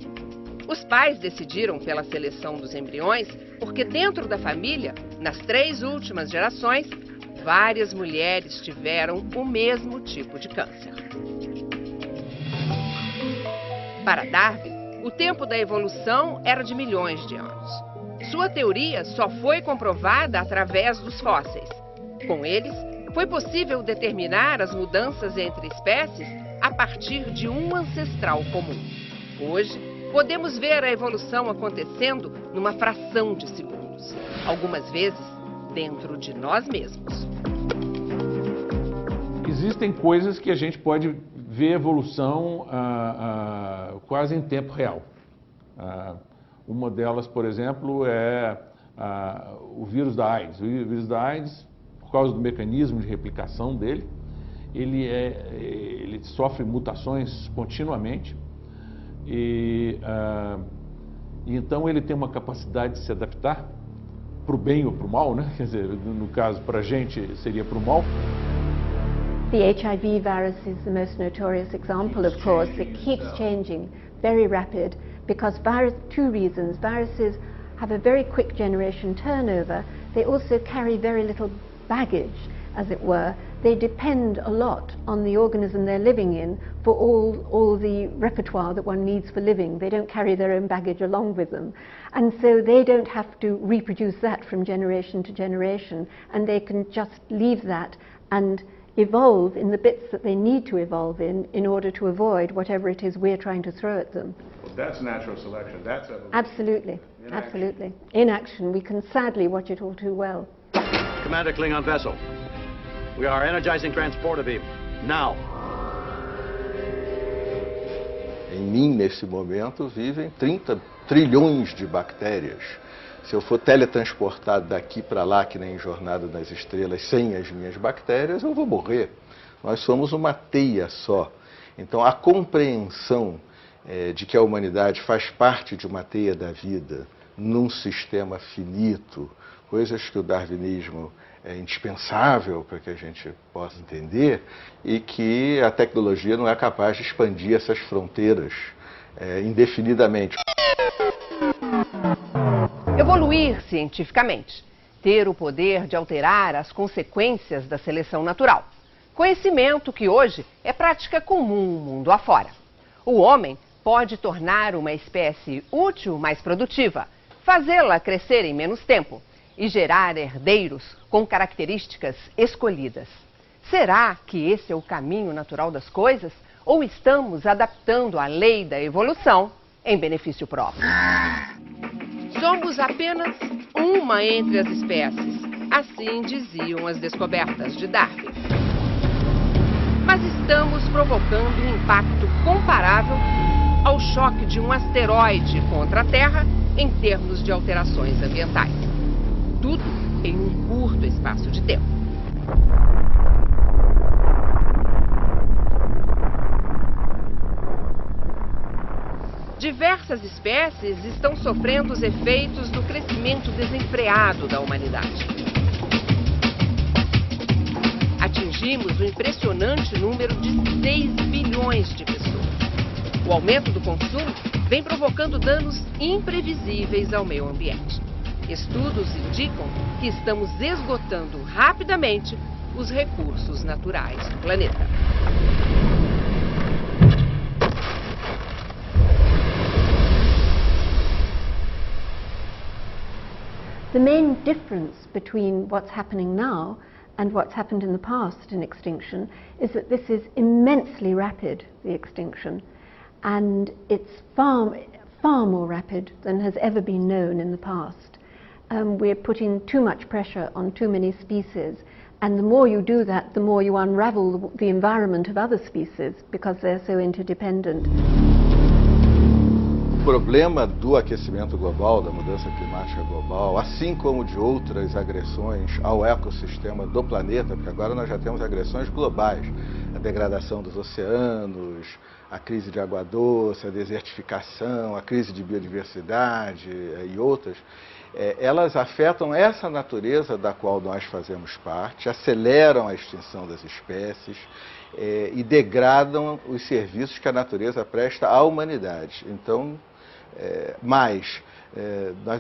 Os pais decidiram pela seleção dos embriões porque dentro da família, nas 3 últimas gerações, várias mulheres tiveram o mesmo tipo de câncer. Para Darwin, o tempo da evolução era de milhões de anos. Sua teoria só foi comprovada através dos fósseis. Com eles, foi possível determinar as mudanças entre espécies a partir de um ancestral comum. Hoje, podemos ver a evolução acontecendo numa fração de segundos, algumas vezes dentro de nós mesmos. Existem coisas que a gente pode ver evolução quase em tempo real. Uma delas, por exemplo, é o vírus da AIDS. O vírus da AIDS, por causa do mecanismo de replicação dele, ele sofre mutações continuamente e então ele tem uma capacidade de se adaptar para o bem ou para o mal, né? Quer dizer, no caso, para a gente seria para o mal. The HIV virus is the most notorious example, of course. It keeps changing, very rapid, because 2 reasons. Viruses have a very quick generation turnover. They also carry very little baggage, as it were. They depend a lot on the organism they're living in for all the repertoire that one needs for living. They don't carry their own baggage along with them. And so they don't have to reproduce that from generation to generation, and they can just leave that and evolve in the bits that they need to evolve in order to avoid whatever it is we're trying to throw at them. Well, that's natural selection. That's evolution. Absolutely. Absolutely. In action. We can sadly watch it all too well. Commander Klingon vessel. We are energizing transporter beam. Now. Em mim, nesse momento, vivem 30 trilhões de bactérias. Se eu for teletransportado daqui para lá, que nem Jornada nas Estrelas, sem as minhas bactérias, eu vou morrer. Nós somos uma teia só. Então, a compreensão de que a humanidade faz parte de uma teia da vida, num sistema finito, coisas que o darwinismo é indispensável para que a gente possa entender, e que a tecnologia não é capaz de expandir essas fronteiras indefinidamente. Evoluir cientificamente, ter o poder de alterar as consequências da seleção natural. Conhecimento que hoje é prática comum mundo afora. O homem pode tornar uma espécie útil mais produtiva, fazê-la crescer em menos tempo e gerar herdeiros com características escolhidas. Será que esse é o caminho natural das coisas? Ou estamos adaptando a lei da evolução em benefício próprio? Somos apenas uma entre as espécies. Assim diziam as descobertas de Darwin. Mas estamos provocando um impacto comparável ao choque de um asteroide contra a Terra em termos de alterações ambientais. Tudo em um curto espaço de tempo. Diversas espécies estão sofrendo os efeitos do crescimento desenfreado da humanidade. Atingimos um impressionante número de 6 bilhões de pessoas. O aumento do consumo vem provocando danos imprevisíveis ao meio ambiente. Estudos indicam que estamos esgotando rapidamente os recursos naturais do planeta. The main difference between what's happening now and what's happened in the past in extinction is that this is immensely rapid, the extinction, and it's far more rapid than has ever been known in the past. We're putting too much pressure on too many species, and the more you do that, the more you unravel the environment of other species because they're so interdependent. O problema do aquecimento global, da mudança climática global, assim como de outras agressões ao ecossistema do planeta, porque agora nós já temos agressões globais, a degradação dos oceanos, a crise de água doce, a desertificação, a crise de biodiversidade e outras, elas afetam essa natureza da qual nós fazemos parte, aceleram a extinção das espécies e degradam os serviços que a natureza presta à humanidade. Então, nós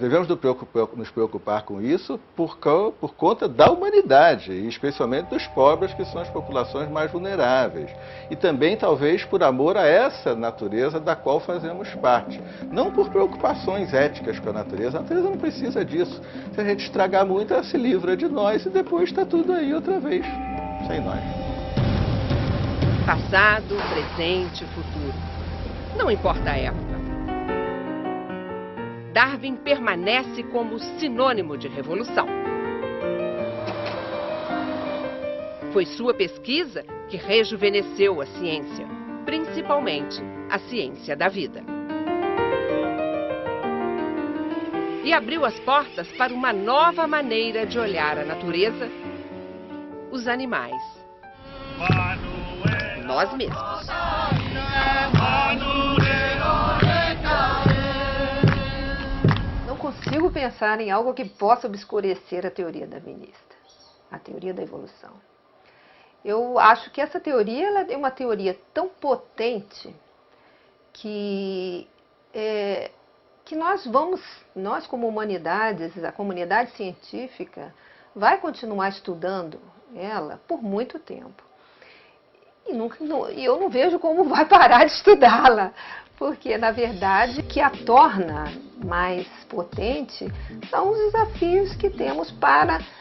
devemos nos preocupar com isso por conta da humanidade, e especialmente dos pobres, que são as populações mais vulneráveis. E também, talvez, por amor a essa natureza da qual fazemos parte. Não por preocupações éticas com a natureza não precisa disso. Se a gente estragar muito, ela se livra de nós e depois está tudo aí outra vez, sem nós. Passado, presente, futuro. Não importa a época. Darwin permanece como sinônimo de revolução. Foi sua pesquisa que rejuvenesceu a ciência, principalmente a ciência da vida. E abriu as portas para uma nova maneira de olhar a natureza, os animais, nós mesmos. Não consigo pensar em algo que possa obscurecer a teoria darwinista, a teoria da evolução. Eu acho que essa teoria ela é uma teoria tão potente que nós como humanidades, a comunidade científica, vai continuar estudando ela por muito tempo. E eu não vejo como vai parar de estudá-la, porque, na verdade, o que a torna mais potente são os desafios que temos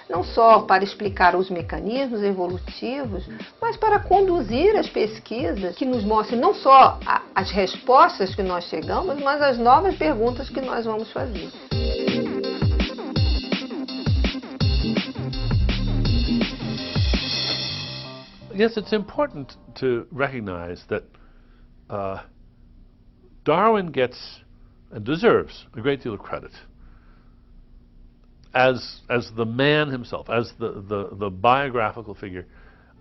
não só para explicar os mecanismos evolutivos, mas para conduzir as pesquisas que nos mostrem não só as respostas que nós chegamos, mas as novas perguntas que nós vamos fazer. Yes, it's important to recognize that Darwin gets and deserves a great deal of credit as the man himself, as the biographical figure,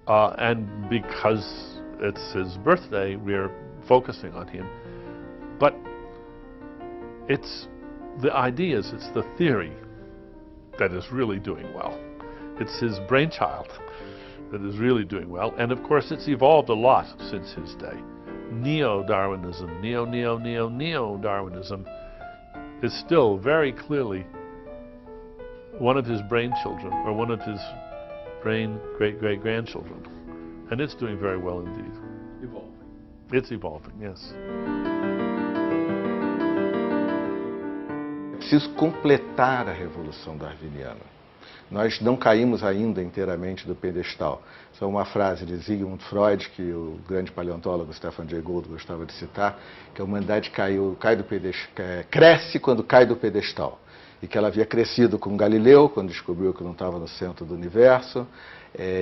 and because it's his birthday, we're focusing on him. But it's the ideas, it's the theory that is really doing well. It's his brainchild that is really doing well, and of course it's evolved a lot since his day. Neo-Darwinism, neo-Darwinism is still very clearly one of his brainchildren, or one of his great-great-grandchildren. And it's doing very well indeed. Evolving. It's evolving, yes. É preciso completar a revolução darwiniana. Nós não caímos ainda inteiramente do pedestal. Isso é uma frase de Sigmund Freud, que o grande paleontólogo Stefan Jay Gould gostava de citar, que a humanidade cresce quando cai do pedestal. E que ela havia crescido com Galileu, quando descobriu que não estava no centro do universo,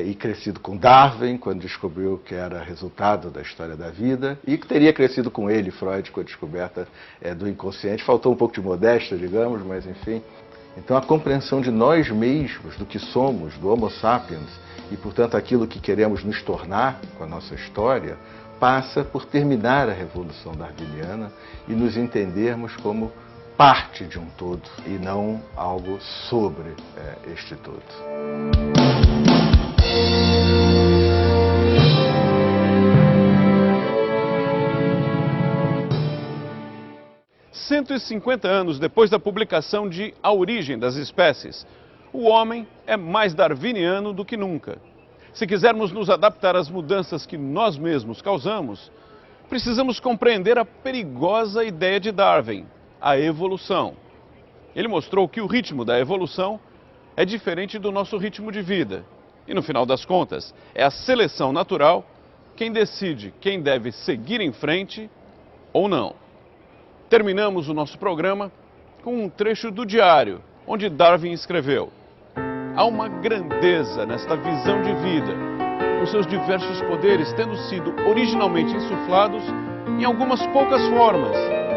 e crescido com Darwin, quando descobriu que era resultado da história da vida, e que teria crescido com ele, Freud, com a descoberta do inconsciente. Faltou um pouco de modéstia, digamos, mas enfim. Então a compreensão de nós mesmos, do que somos, do Homo sapiens, e portanto aquilo que queremos nos tornar com a nossa história, passa por terminar a Revolução Darwiniana e nos entendermos como parte de um todo e não algo sobre este todo. 150 anos depois da publicação de A Origem das Espécies, o homem é mais darwiniano do que nunca. Se quisermos nos adaptar às mudanças que nós mesmos causamos, precisamos compreender a perigosa ideia de Darwin, a evolução. Ele mostrou que o ritmo da evolução é diferente do nosso ritmo de vida. E no final das contas, é a seleção natural quem decide quem deve seguir em frente ou não. Terminamos o nosso programa com um trecho do diário, onde Darwin escreveu: há uma grandeza nesta visão de vida, com seus diversos poderes tendo sido originalmente insuflados em algumas poucas formas,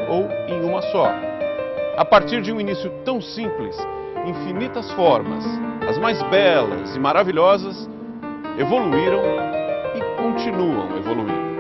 ou em uma só. A partir de um início tão simples, infinitas formas, as mais belas e maravilhosas, evoluíram e continuam evoluindo.